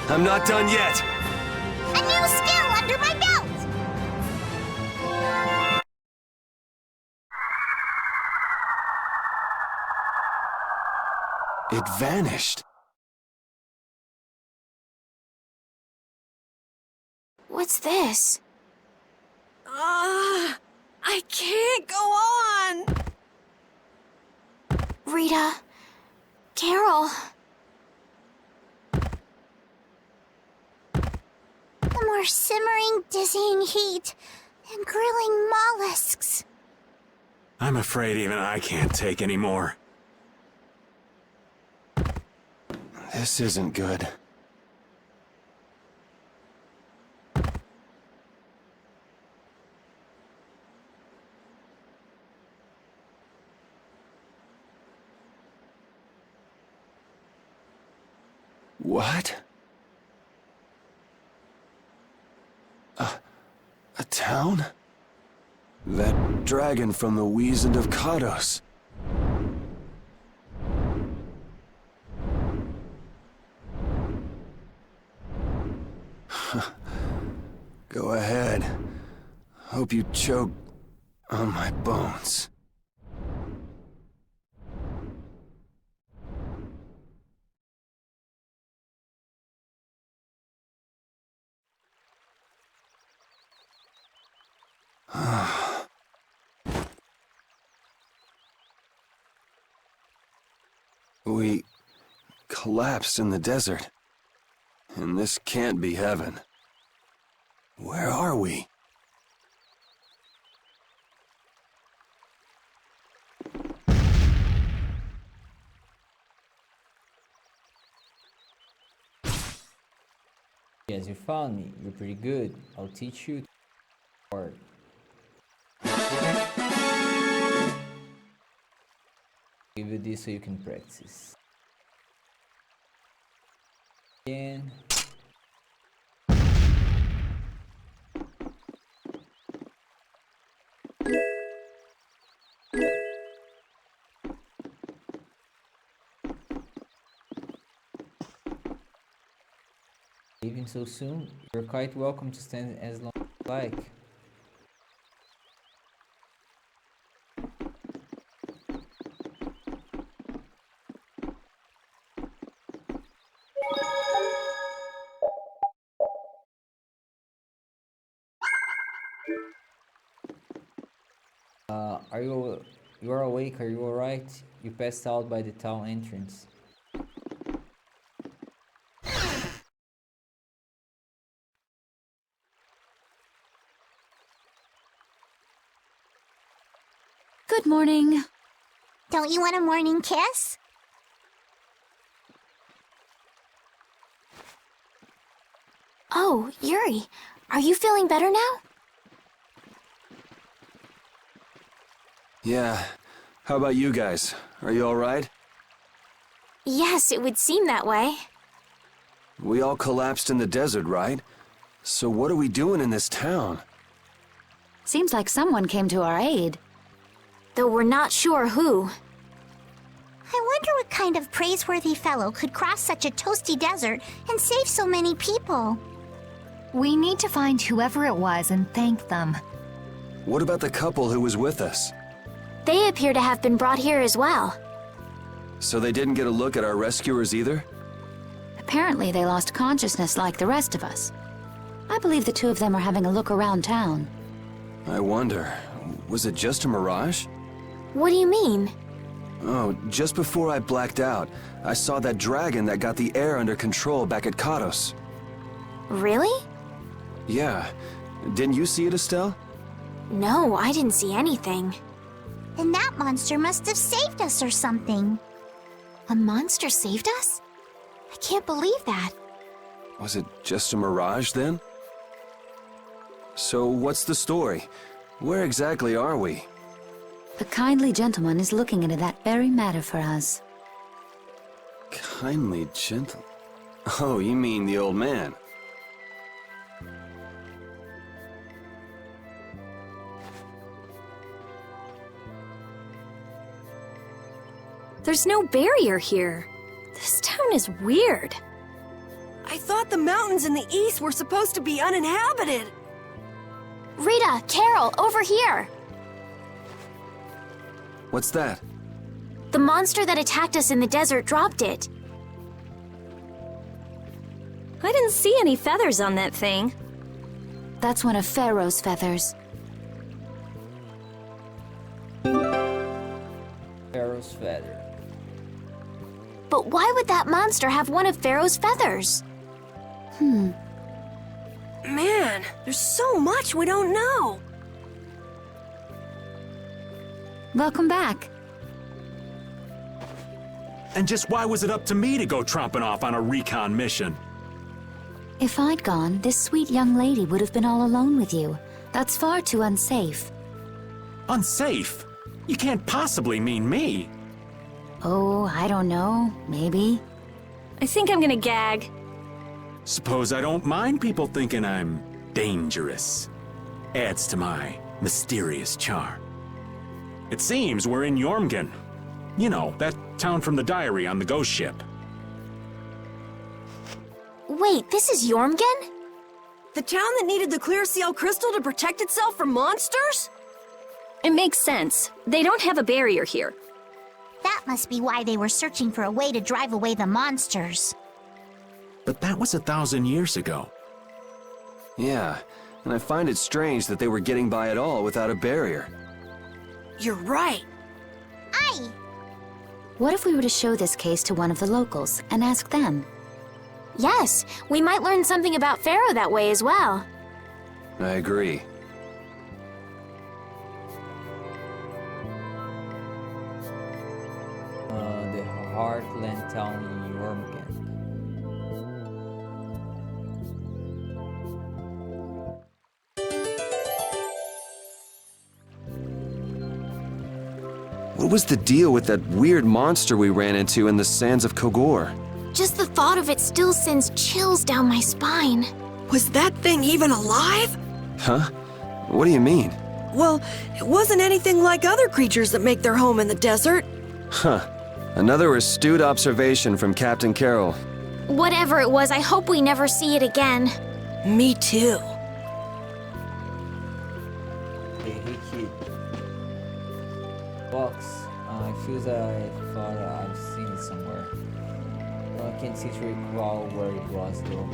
I'm not done yet. A new skill under my belt. It vanished. What's this? I can't go on! Rita. Carol. The more simmering, dizzying heat and grilling mollusks. I'm afraid even I can't take any more. This isn't good. What? A town? That dragon from the Wizened of Kados. Go ahead. Hope you choke on my bones. We collapsed in the desert, and this can't be heaven. Where are we? Yes, you found me. You're pretty good. I'll teach you art. Give you this so you can practice. Again. Leaving so soon? You're quite welcome to stand as long as you like. You are awake, are you alright? You passed out by the town entrance. Good morning. Don't you want a morning kiss? Oh, Yuri, are you feeling better now? Yeah. How about you guys? Are you alright? Yes, it would seem that way. We all collapsed in the desert, right? So what are we doing in this town? Seems like someone came to our aid. Though we're not sure who. I wonder what kind of praiseworthy fellow could cross such a toasty desert and save so many people. We need to find whoever it was and thank them. What about the couple who was with us? They appear to have been brought here as well. So they didn't get a look at our rescuers either? Apparently they lost consciousness like the rest of us. I believe the two of them are having a look around town. I wonder, was it just a mirage? What do you mean? Oh, just before I blacked out, I saw that dragon that got the air under control back at Kados. Really? Yeah. Didn't you see it, Estelle? No, I didn't see anything. Then that monster must have saved us or something. A monster saved us? I can't believe that. Was it just a mirage then? So what's the story? Where exactly are we? A kindly gentleman is looking into that very matter for us. Kindly gentle... Oh, you mean the old man? There's no barrier here. This town is weird. I thought the mountains in the east were supposed to be uninhabited. Rita, Carol, over here! What's that? The monster that attacked us in the desert dropped it. I didn't see any feathers on that thing. That's one of Pharaoh's feathers. Pharaoh's feather. But why would that monster have one of Pharaoh's feathers? Man, there's so much we don't know. Welcome back. And just why was it up to me to go tromping off on a recon mission? If I'd gone, this sweet young lady would have been all alone with you. That's far too unsafe. Unsafe? You can't possibly mean me. Oh, I don't know. Maybe. I think I'm gonna gag. Suppose I don't mind people thinking I'm dangerous. Adds to my mysterious charm. It seems we're in Jormungand. You know, that town from the diary on the ghost ship. Wait, this is Jormungand? The town that needed the clear seal crystal to protect itself from monsters? It makes sense. They don't have a barrier here. That must be why they were searching for a way to drive away the monsters. But that was 1,000 years ago. Yeah, and I find it strange that they were getting by at all without a barrier. You're right. Aye! What if we were to show this case to one of the locals and ask them? Yes, we might learn something about Pharaoh that way as well. I agree. The Heartland town in Jormungand. What was the deal with that weird monster we ran into in the sands of Kogor? Just the thought of it still sends chills down my spine. Was that thing even alive? Huh? What do you mean? Well, it wasn't anything like other creatures that make their home in the desert. Huh. Another astute observation from Captain Carroll. Whatever it was, I hope we never see it again. Me too. Hey kid. Box. I feel that I thought I've seen it somewhere. Well, I can't seem to recall where it was though.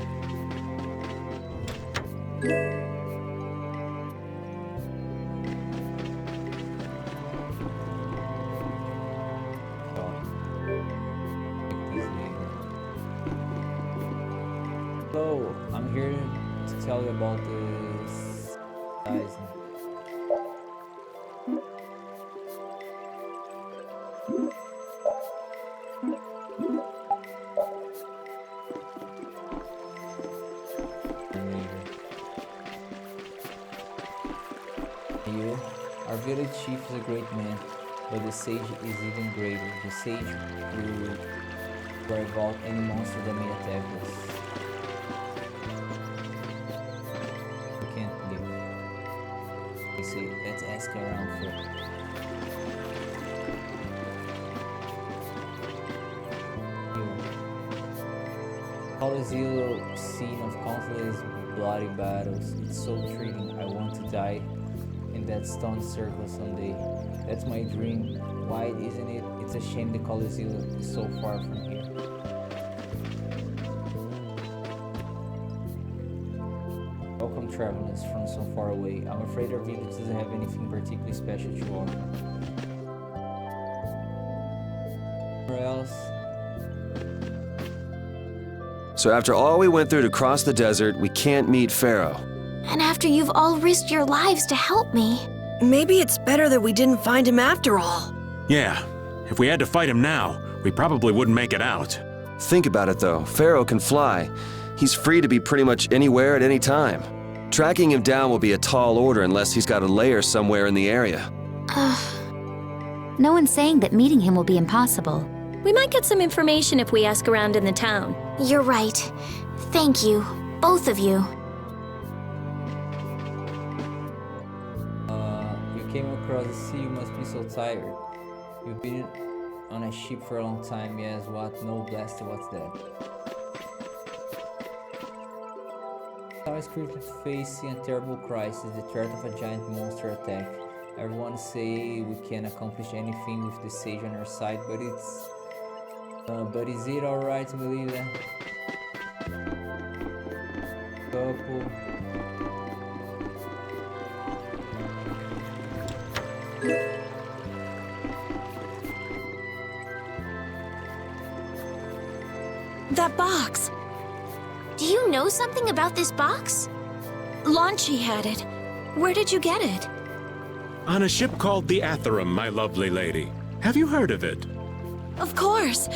So, I'm here to tell you about this guys. Here, our village chief is a great man, but the sage is even greater. The sage will drive out any monster that may attack us. We can't leave. They say, let's ask around first. Colosseum, scene of countless bloody battles. It's so thrilling. I want to die in that stone circle someday. That's my dream. Why isn't it? It's a shame the Colosseum is so far from here. travelers from so far away. I'm afraid our village doesn't have anything particularly special to offer. Where else? So after all we went through to cross the desert, we can't meet Pharaoh. And after you've all risked your lives to help me. Maybe it's better that we didn't find him after all. Yeah, if we had to fight him now, we probably wouldn't make it out. Think about it though, Pharaoh can fly. He's free to be pretty much anywhere at any time. Tracking him down will be a tall order unless he's got a lair somewhere in the area. No one's saying that meeting him will be impossible. We might get some information if we ask around in the town. You're right. Thank you, both of you. You came across the sea, you must be so tired. You've been on a ship for a long time, yes, what? No blaster, what's that? Now is currently facing a terrible crisis, the threat of a giant monster attack. Everyone say we can accomplish anything with the sage on our side, but is it alright to believe that? Couple. That box! Do you know something about this box? Launchy had it. Where did you get it? On a ship called the Atherum, my lovely lady. Have you heard of it? Of course.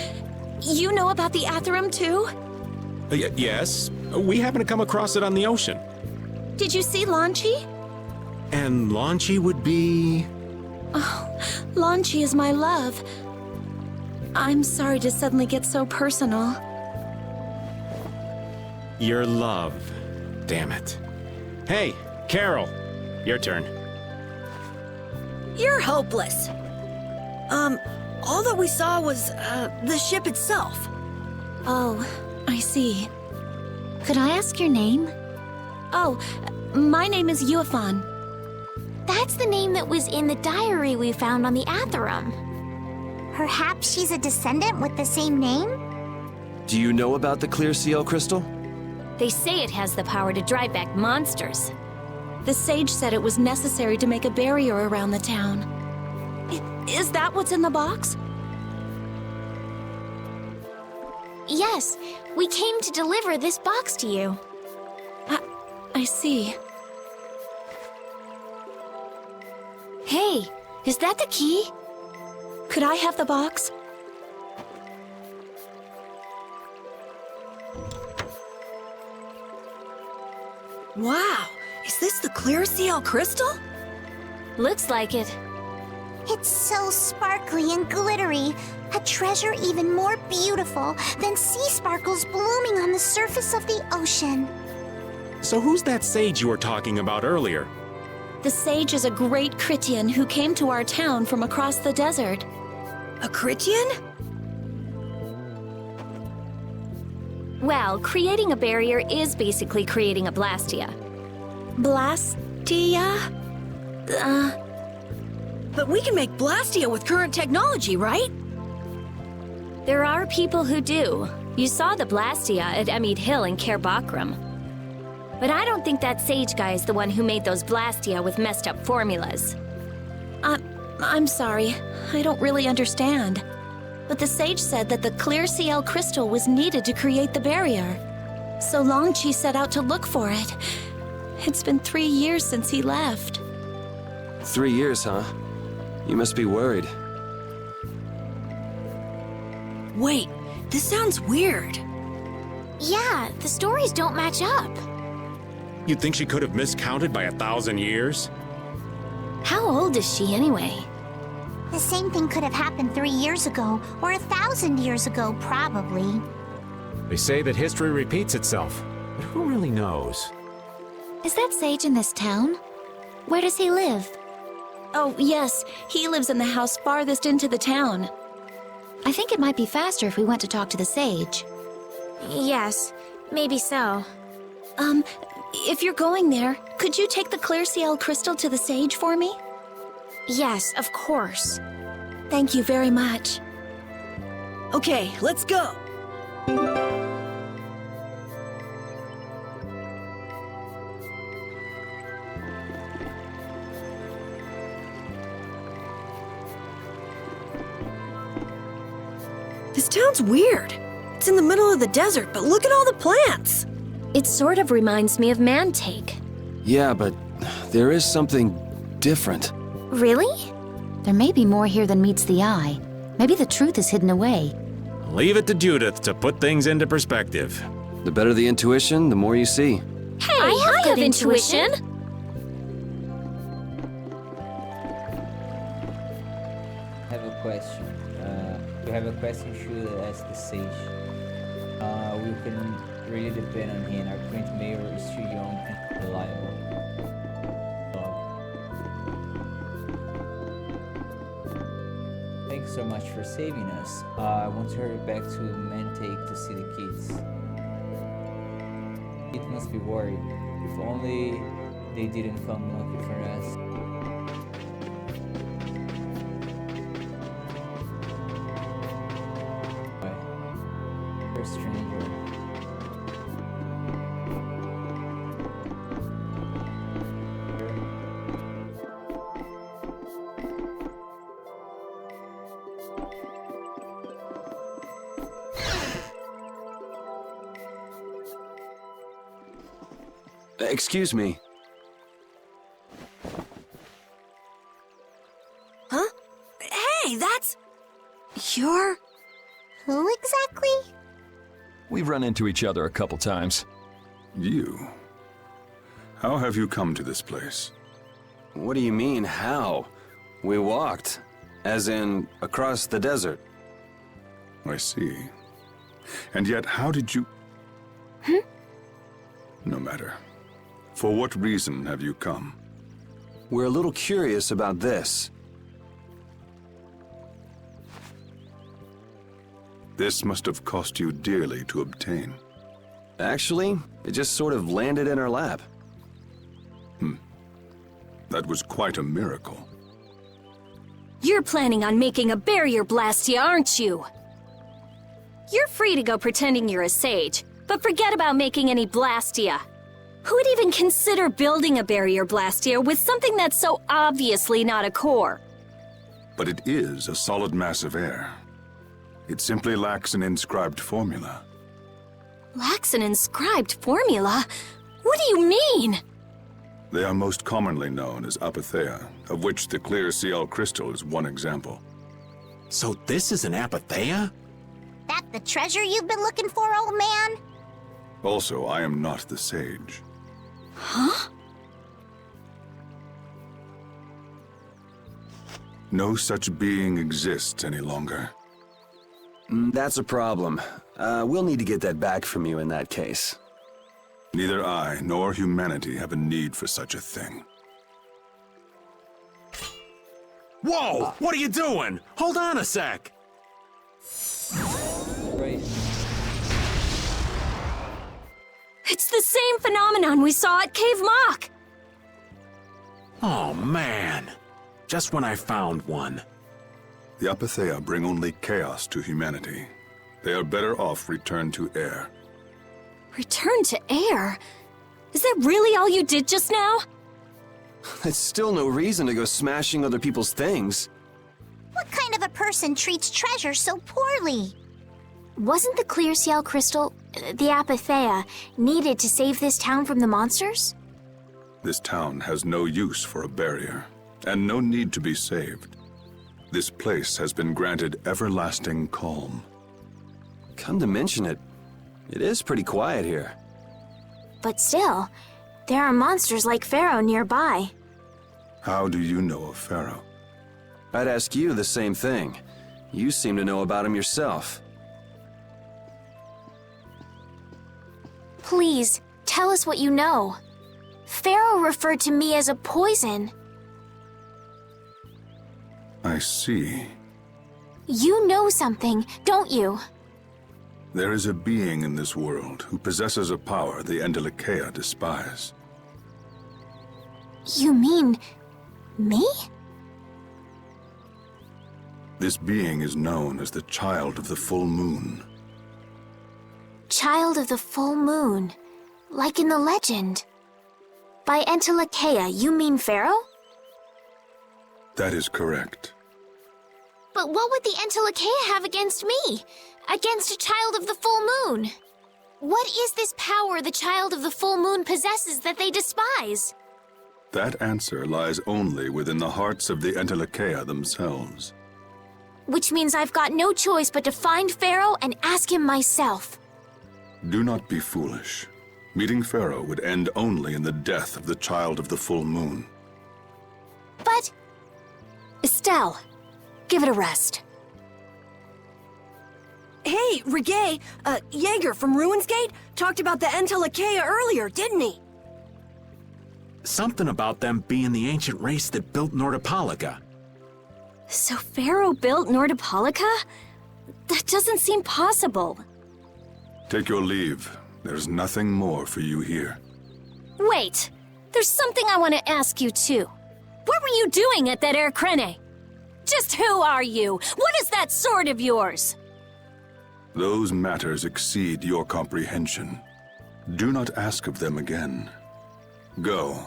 You know about the Atherum too? Yes. We happened to come across it on the ocean. Did you see Launchy? And Launchy would be... Oh, Launchy is my love. I'm sorry to suddenly get so personal. Your love. Damn it. Hey, Carol. Your turn. You're hopeless. All that we saw was, the ship itself. Oh, I see. Could I ask your name? Oh, my name is Yuafan. That's the name that was in the diary we found on the Atherum. Perhaps she's a descendant with the same name? Do you know about the clear CL crystal? They say it has the power to drive back monsters. The sage said it was necessary to make a barrier around the town. Is that what's in the box? Yes, we came to deliver this box to you. I see. Hey, is that the key? Could I have the box? Wow, is this the clear CL crystal? Looks like it. It's so sparkly and glittery. A treasure even more beautiful than sea sparkles blooming on the surface of the ocean. So who's that sage you were talking about earlier? The sage is a great Critian who came to our town from across the desert. A Critian? Well, creating a barrier is basically creating a Blastia. Blastia? But we can make Blastia with current technology, right? There are people who do. You saw the Blastia at Emmede Hill in Cair Bakram. But I don't think that sage guy is the one who made those Blastia with messed up formulas. I'm sorry. I don't really understand. But the sage said that the clear CL crystal was needed to create the barrier. So Longchi set out to look for it. It's been 3 years since he left. 3 years, huh? You must be worried. Wait, this sounds weird. Yeah, the stories don't match up. You'd think she could have miscounted by 1,000 years? How old is she anyway? The same thing could have happened 3 years ago, or 1,000 years ago, probably. They say that history repeats itself, but who really knows? Is that sage in this town? Where does he live? Oh, yes. He lives in the house farthest into the town. I think it might be faster if we went to talk to the sage. Yes, maybe so. If you're going there, could you take the clear CL crystal to the sage for me? Yes, of course. Thank you very much. Okay, let's go. This town's weird. It's in the middle of the desert, but look at all the plants. It sort of reminds me of Mantake. Yeah, but there is something different. Really? There may be more here than meets the eye. Maybe the truth is hidden away. Leave it to Judith to put things into perspective. The better the intuition, the more you see. Hey, I have intuition. I have a question. If you have a question, you should ask the sage. We can really depend on him. Our current mayor is too young and reliable. Thanks so much for saving us. I want to hurry back to Mantake to see the kids. It must be worried. If only they didn't come looking for us. You're a stranger. Excuse me. Huh? Hey, that's... You're... Who exactly? We've run into each other a couple times. You? How have you come to this place? What do you mean, how? We walked. As in, across the desert. I see. And yet, how did you... No matter. For what reason have you come? We're a little curious about this. This must have cost you dearly to obtain. Actually, it just sort of landed in our lap. That was quite a miracle. You're planning on making a barrier blastia, aren't you? You're free to go pretending you're a sage, but forget about making any blastia. Who would even consider building a barrier blastia with something that's so obviously not a core? But it is a solid mass of air. It simply lacks an inscribed formula. Lacks an inscribed formula? What do you mean? They are most commonly known as apatheia, of which the clear CL crystal is one example. So this is an apatheia? That the treasure you've been looking for, old man? Also, I am not the sage. Huh? No such being exists any longer. That's a problem. We'll need to get that back from you in that case. Neither I nor humanity have a need for such a thing. Whoa! What are you doing? Hold on a sec! Right. It's the same phenomenon we saw at Cave Mock! Oh, man. Just when I found one. The apatheia bring only chaos to humanity. They are better off returned to air. Return to air? Is that really all you did just now? It's still no reason to go smashing other people's things. What kind of a person treats treasure so poorly? Wasn't the clear CL crystal, the apatheia, needed to save this town from the monsters? This town has no use for a barrier, and no need to be saved. This place has been granted everlasting calm. Come to mention it, it is pretty quiet here. But still, there are monsters like Pharaoh nearby. How do you know of Pharaoh? I'd ask you the same thing. You seem to know about him yourself. Please, tell us what you know. Pharaoh referred to me as a poison. I see. You know something, don't you? There is a being in this world who possesses a power the Endelikeia despise. You mean... me? This being is known as the Child of the Full Moon. Child of the Full Moon, like in the legend. By Endelikeia, you mean Pharaoh? That is correct. But what would the Endelikeia have against me? against a child of the full moon. What is this power the child of the full moon possesses that they despise? That answer lies only within the hearts of the Entelekea themselves. Which means I've got no choice but to find Pharaoh and ask him myself. Do not be foolish. Meeting Pharaoh would end only in the death of the child of the full moon. But... Estelle, give it a rest. Hey, Reggae, Jaeger from Ruinsgate talked about the Entelekea earlier, didn't he? Something about them being the ancient race that built Nordopolica. So Pharaoh built Nordopolica? That doesn't seem possible. Take your leave. There's nothing more for you here. Wait, there's something I want to ask you too. What were you doing at that Air Krene? Just who are you? What is that sword of yours? Those matters exceed your comprehension. Do not ask of them again. Go.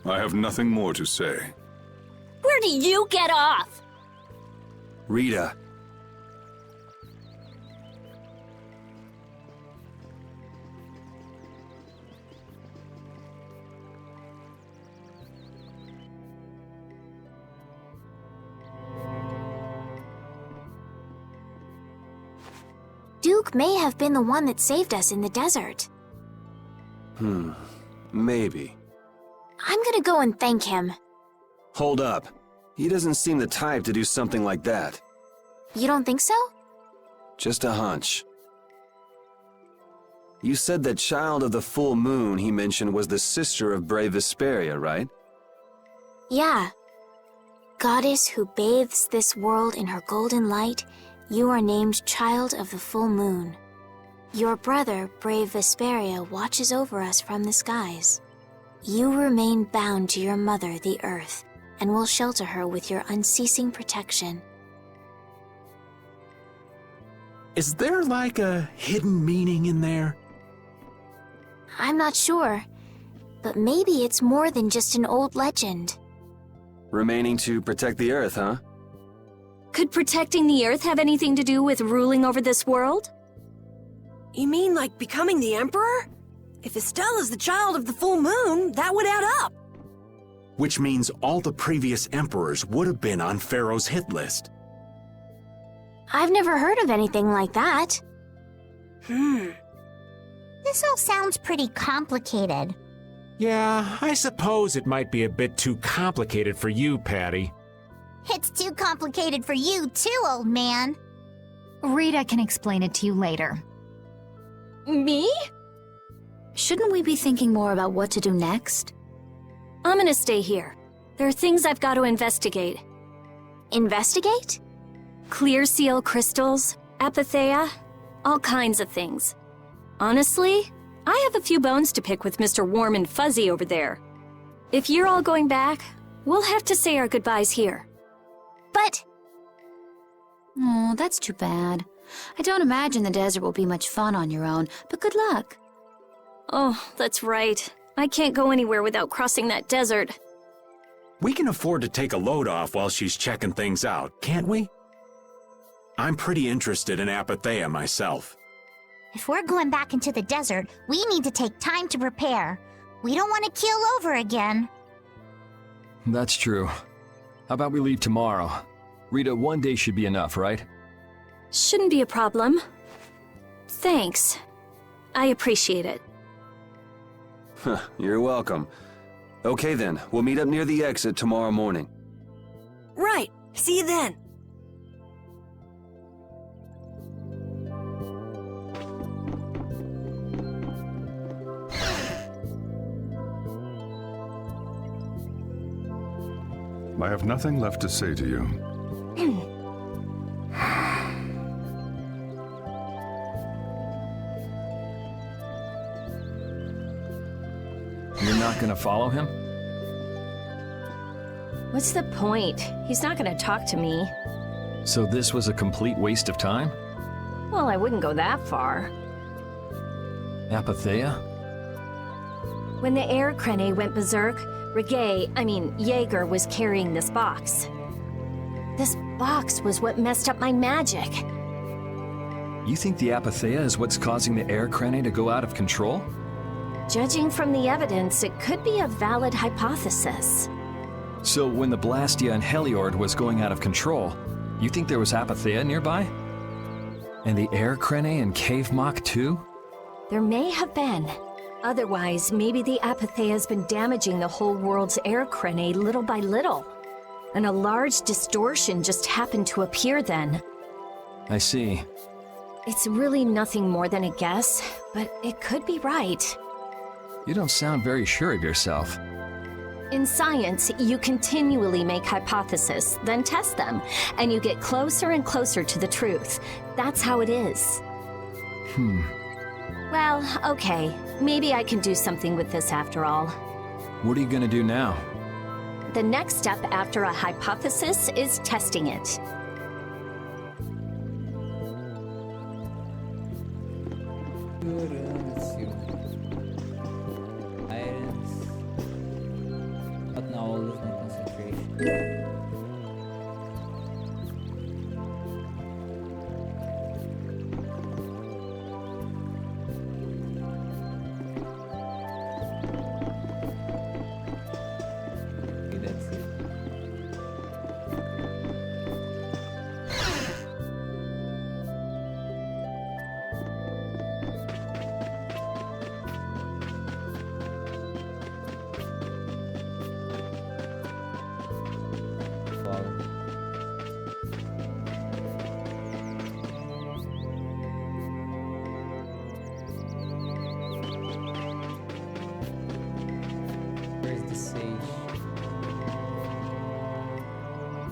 I have nothing more to say. Where do you get off? Rita. Duke may have been the one that saved us in the desert. Maybe. I'm gonna go and thank him. Hold up. He doesn't seem the type to do something like that. You don't think so? Just a hunch. You said that child of the full moon he mentioned was the sister of brave Vesperia, right? Yeah. Goddess who bathes this world in her golden light, you are named Child of the Full Moon. Your brother, brave Vesperia, watches over us from the skies. You remain bound to your mother, the Earth, and will shelter her with your unceasing protection. Is there like a hidden meaning in there? I'm not sure, but maybe it's more than just an old legend. Remaining to protect the Earth, huh? Could protecting the Earth have anything to do with ruling over this world? You mean like becoming the Emperor? If Estelle is the child of the full moon, that would add up. Which means all the previous emperors would have been on Pharaoh's hit list. I've never heard of anything like that. This all sounds pretty complicated. Yeah, I suppose it might be a bit too complicated for you, Patty. It's too complicated for you too, old man. Rita can explain it to you later. Me? Shouldn't we be thinking more about what to do next? I'm gonna stay here. There are things I've got to investigate. Investigate? Clear seal crystals, apatheia, all kinds of things. Honestly, I have a few bones to pick with Mr. Warm and Fuzzy over there. If you're all going back, we'll have to say our goodbyes here. But... Oh, that's too bad. I don't imagine the desert will be much fun on your own, but good luck. Oh, that's right. I can't go anywhere without crossing that desert. We can afford to take a load off while she's checking things out, can't we? I'm pretty interested in apatheia myself. If we're going back into the desert, we need to take time to prepare. We don't want to keel over again. That's true. How about we leave tomorrow? Rita, one day should be enough, right? Shouldn't be a problem. Thanks. I appreciate it. You're welcome. Okay then, we'll meet up near the exit tomorrow morning. Right. See you then. I have nothing left to say to you. You're not gonna follow him? What's the point? He's not gonna talk to me. So this was a complete waste of time? Well, I wouldn't go that far. Apatheia? When the Air Krene went berserk, Jaeger was carrying this box. This box was what messed up my magic. You think the Apatheia is what's causing the air crane to go out of control? Judging from the evidence, it could be a valid hypothesis. So when the Blastia and Heliord was going out of control, you think there was Apatheia nearby? And the air crane and Cave Mock too? There may have been. Otherwise, maybe the Apatheia has been damaging the whole world's air crane little by little. And a large distortion just happened to appear then. I see. It's really nothing more than a guess, but it could be right. You don't sound very sure of yourself. In science, you continually make hypotheses, then test them, and you get closer and closer to the truth. That's how it is. Well, okay. Maybe I can do something with this after all. What are you gonna do now? The next step after a hypothesis is testing it. But now I'll lose my concentration.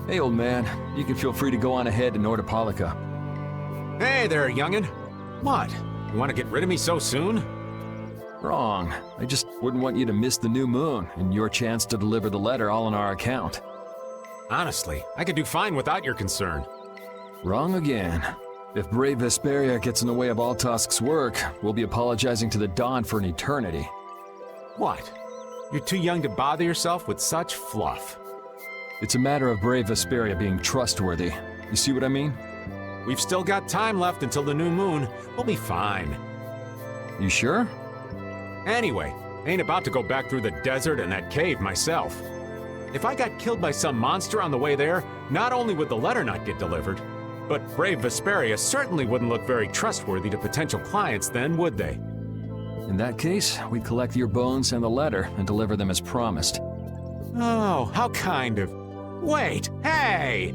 Hey, old man. You can feel free to go on ahead to Nordopolica. Hey there, youngin'. What? You want to get rid of me so soon? Wrong. I just wouldn't want you to miss the new moon and your chance to deliver the letter all on our account. Honestly, I could do fine without your concern. Wrong again. If brave Vesperia gets in the way of Altosk's work, we'll be apologizing to the Dawn for an eternity. What? You're too young to bother yourself with such fluff. It's a matter of brave Vesperia being trustworthy. You see what I mean? We've still got time left until the new moon. We'll be fine. You sure? Anyway, I ain't about to go back through the desert and that cave myself. If I got killed by some monster on the way there, not only would the letter not get delivered, but brave Vesperia certainly wouldn't look very trustworthy to potential clients then, would they? In that case, we'd collect your bones and the letter and deliver them as promised. Oh, how kind of... Wait, hey!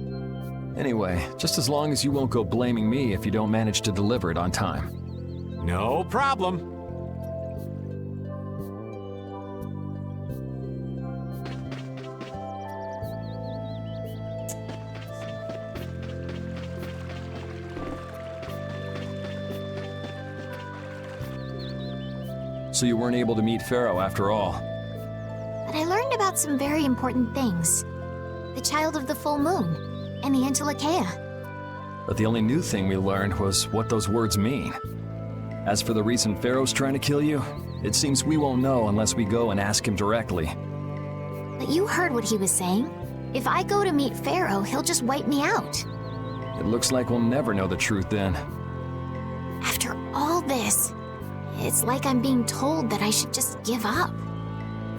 Anyway, just as long as you won't go blaming me if you don't manage to deliver it on time. No problem. So you weren't able to meet Pharaoh after all. But I learned about some very important things. The child of the full moon, and the Entelechea. But the only new thing we learned was what those words mean. As for the reason Pharaoh's trying to kill you, it seems we won't know unless we go and ask him directly. But you heard what he was saying. If I go to meet Pharaoh, he'll just wipe me out. It looks like we'll never know the truth then. After all this, it's like I'm being told that I should just give up.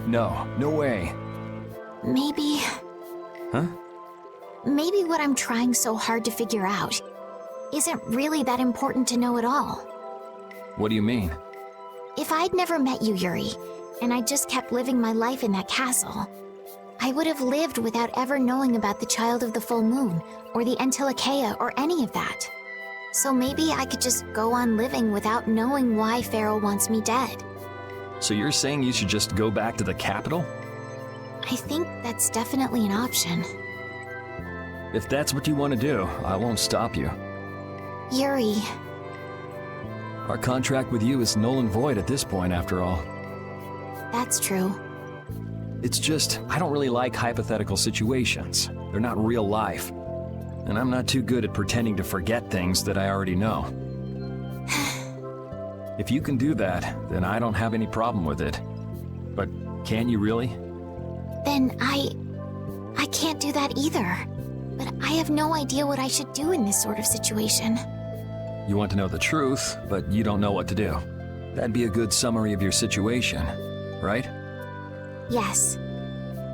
No, no way. Maybe... Huh? Maybe what I'm trying so hard to figure out isn't really that important to know at all. What do you mean? If I'd never met you, Yuri, and I just kept living my life in that castle, I would have lived without ever knowing about the Child of the Full Moon, or the Entelechea, or any of that. So maybe I could just go on living without knowing why Pharaoh wants me dead. So you're saying you should just go back to the capital? I think that's definitely an option. If that's what you want to do, I won't stop you. Yuri. Our contract with you is null and void at this point, after all. That's true. It's just, I don't really like hypothetical situations. They're not real life. And I'm not too good at pretending to forget things that I already know. If you can do that, then I don't have any problem with it. But can you really? Then I can't do that either. But I have no idea what I should do in this sort of situation. You want to know the truth, but you don't know what to do. That'd be a good summary of your situation, right? Yes.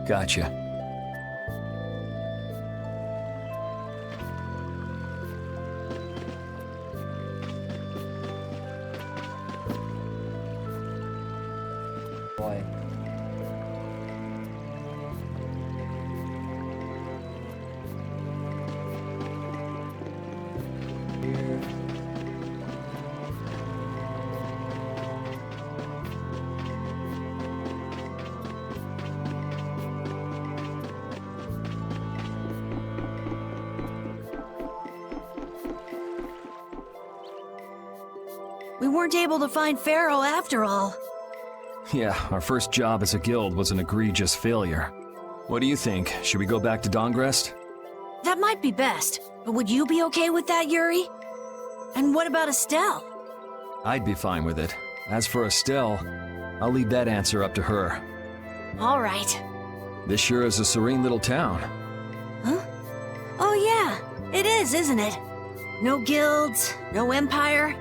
Gotcha. Boy. Here. We weren't able to find Pharaoh after all. Yeah, our first job as a guild was an egregious failure. What do you think? Should we go back to Dongrest? That might be best, but would you be okay with that, Yuri? And what about Estelle? I'd be fine with it. As for Estelle, I'll leave that answer up to her. All right. This sure is a serene little town. Huh? Oh yeah, it is, isn't it? No guilds, no empire.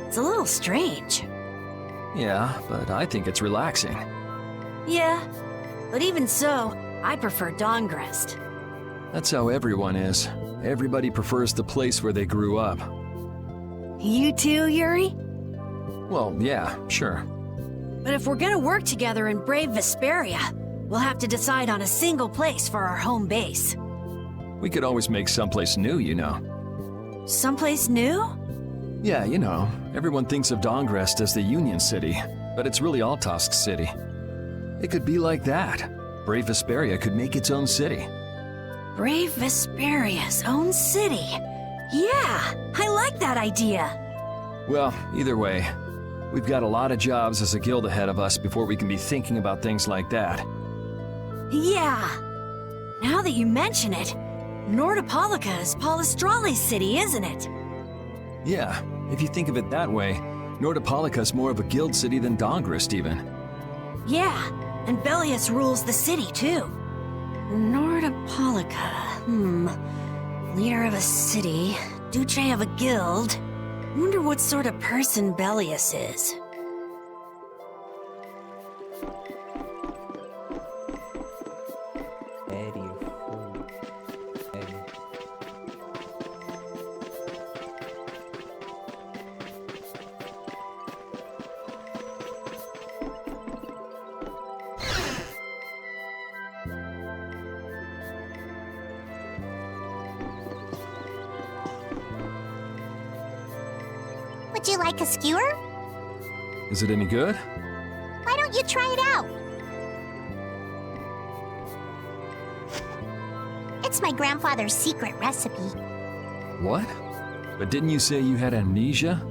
It's a little strange. Yeah, but I think it's relaxing. Yeah, but even so, I prefer Dongrest. That's how everyone is. Everybody prefers the place where they grew up. You too, Yuri? Well, yeah, sure. But if we're gonna work together and brave Vesperia, we'll have to decide on a single place for our home base. We could always make someplace new, you know. Someplace new? Yeah, you know, everyone thinks of Dongrest as the Union City, but it's really Altosk City. It could be like that. Brave Vesperia could make its own city. Brave Vesperia's own city. Yeah, I like that idea. Well, either way, we've got a lot of jobs as a guild ahead of us before we can be thinking about things like that. Yeah. Now that you mention it, Nordopolica is Palestrale's city, isn't it? Yeah, if you think of it that way, Nordopolica's more of a guild city than Dongrest even. Yeah, and Bellius rules the city too. Nordopolica, leader of a city, Duce of a guild. Wonder what sort of person Bellius is. Would you like a skewer? Is it any good? Why don't you try it out? It's my grandfather's secret recipe. What? But didn't you say you had amnesia?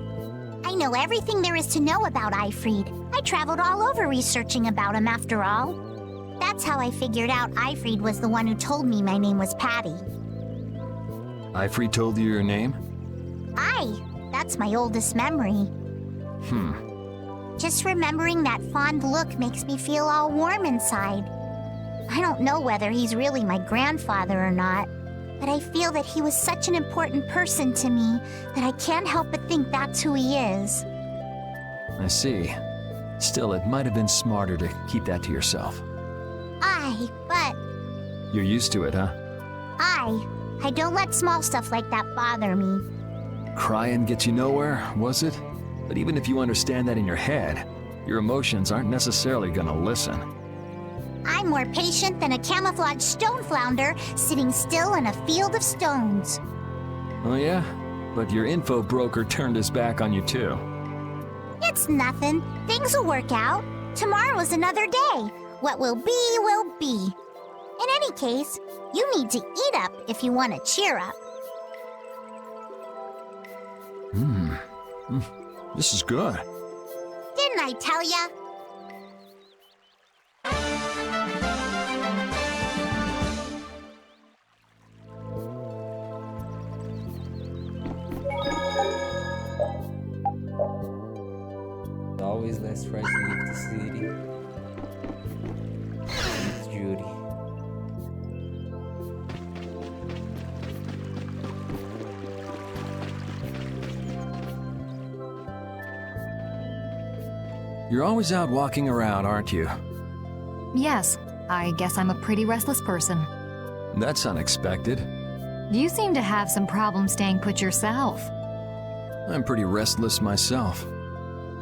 I know everything there is to know about Eifried. I traveled all over researching about him after all. That's how I figured out Eifried was the one who told me my name was Patty. Eifried told you your name? Aye, that's my oldest memory. Just remembering that fond look makes me feel all warm inside. I don't know whether he's really my grandfather or not, but I feel that he was such an important person to me that I can't help but think that's who he is. I see. Still, it might have been smarter to keep that to yourself. Aye, but You're used to it, huh? I don't let small stuff like that bother me. Crying gets you nowhere, was it? But even if you understand that in your head, your emotions aren't necessarily gonna listen. I'm more patient than a camouflaged stone flounder sitting still in a field of stones. Oh yeah? But your info broker turned his back on you too. It's nothing. Things will work out. Tomorrow is another day. What will be, will be. In any case, you need to eat up if you want to cheer up. This is good. Didn't I tell ya? Always let's try to leave the city. With Judy. You're always out walking around, aren't you? Yes, I guess I'm a pretty restless person. That's unexpected. You seem to have some problems staying put yourself. I'm pretty restless myself.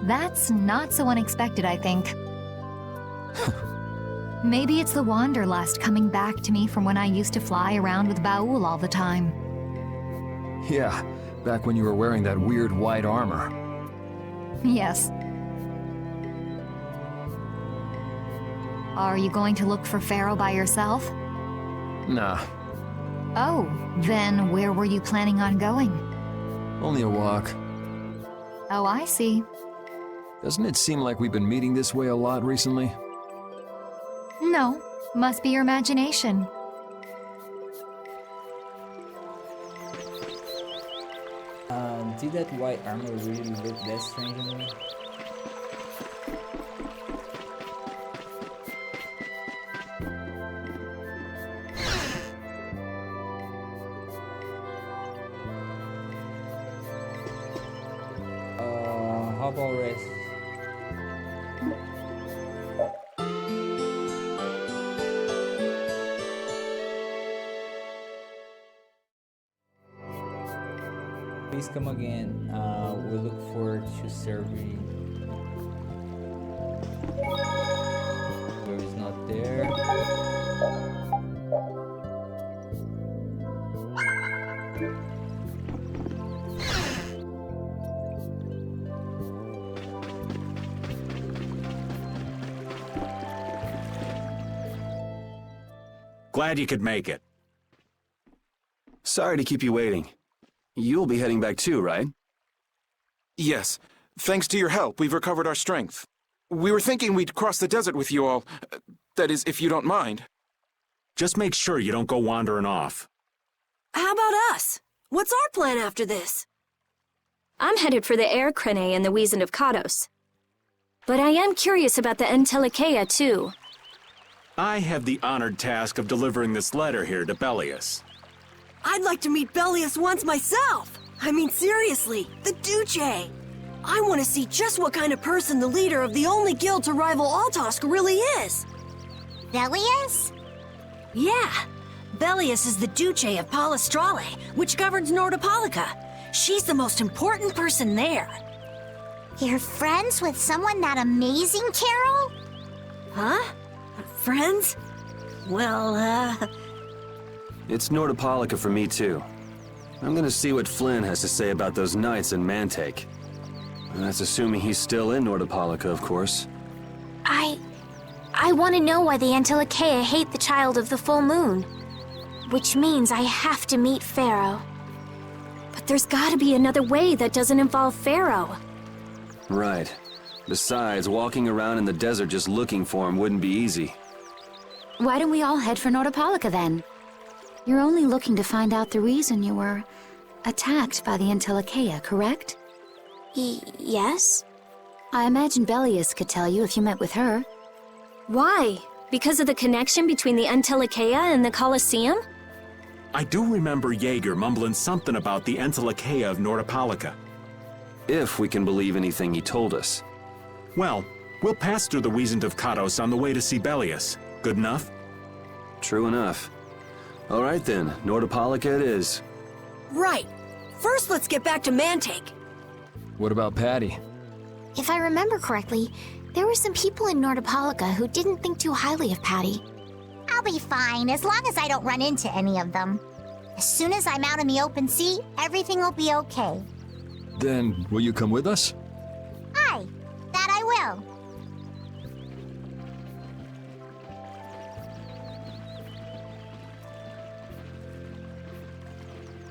That's not so unexpected, I think. Maybe it's the wanderlust coming back to me from when I used to fly around with Baul all the time. Yeah, back when you were wearing that weird white armor. Yes. Are you going to look for Pharaoh by yourself? Nah, Oh, then where were you planning on going? only a walk. Oh, I see. Doesn't it seem like we've been meeting this way a lot recently? No, must be your imagination. Did that white armor really look that strange on me? How about rest? Please come again. We look forward to serving. Where is not there. Glad you could make it. Sorry to keep you waiting. You'll be heading back too, right? Yes. Thanks to your help, we've recovered our strength. We were thinking we'd cross the desert with you all. That is, if you don't mind. Just make sure you don't go wandering off. How about us? What's our plan after this? I'm headed for the Air Crene and the Wiesent of Kados. But I am curious about the Entelikeia, too. I have the honored task of delivering this letter here to Bellius. I'd like to meet Bellius once myself. I mean, seriously, the Duce. I want to see just what kind of person the leader of the only guild to rival Altosk really is. Bellius? Yeah. Bellius is the Duce of Palestrale, which governs Nordopolica. She's the most important person there. You're friends with someone that amazing, Carol? Huh? Friends? Well, It's Nordopolica for me too. I'm gonna see what Flynn has to say about those knights in Mantake. That's assuming he's still in Nordopolica, of course. I want to know why the Entelikeia hate the child of the full moon. Which means I have to meet Pharaoh. But there's gotta be another way that doesn't involve Pharaoh. Right. Besides, walking around in the desert just looking for him wouldn't be easy. Why don't we all head for Nordopolica then? You're only looking to find out the reason you were attacked by the Entelikeia, correct? Yes? I imagine Bellius could tell you if you met with her. Why? Because of the connection between the Entelikeia and the Colosseum? I do remember Jaeger mumbling something about the Entelikeia of Nordopolica. If we can believe anything he told us. Well, we'll pass through the Wiesent of Kados on the way to see Bellius. Good enough? True enough. All right then, Nordopolica it is. right. First, let's get back to Mantake. What about Patty? If I remember correctly, there were some people in Nordopolica who didn't think too highly of Patty. I'll be fine, as long as I don't run into any of them. As soon as I'm out in the open sea, everything will be okay. Then, will you come with us? Aye, that I will.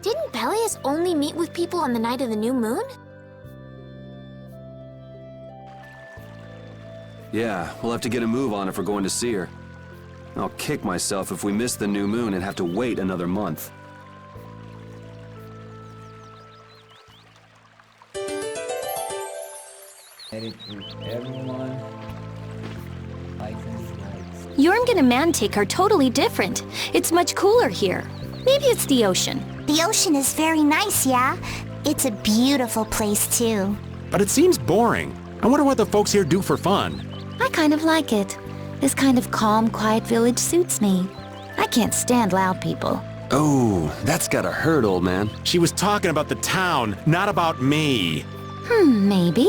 Didn't Bellius only meet with people on the night of the new moon? Yeah, we'll have to get a move on if we're going to see her. I'll kick myself if we miss the new moon and have to wait another month. Edit with everyone. Items, lights. Jormungand and Mantake are totally different. It's much cooler here. Maybe it's the ocean. The ocean is very nice, yeah? It's a beautiful place, too. But it seems boring. I wonder what the folks here do for fun. I kind of like it. This kind of calm, quiet village suits me. I can't stand loud people. Oh, that's gotta hurt, old man. She was talking about the town, not about me. Maybe.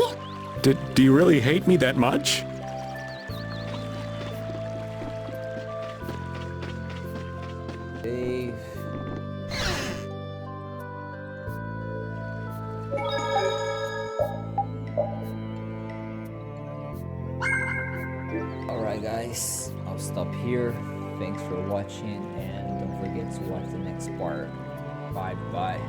Do you really hate me that much? Dave. Alright guys, I'll stop here. Thanks for watching and don't forget to watch the next part. Bye bye.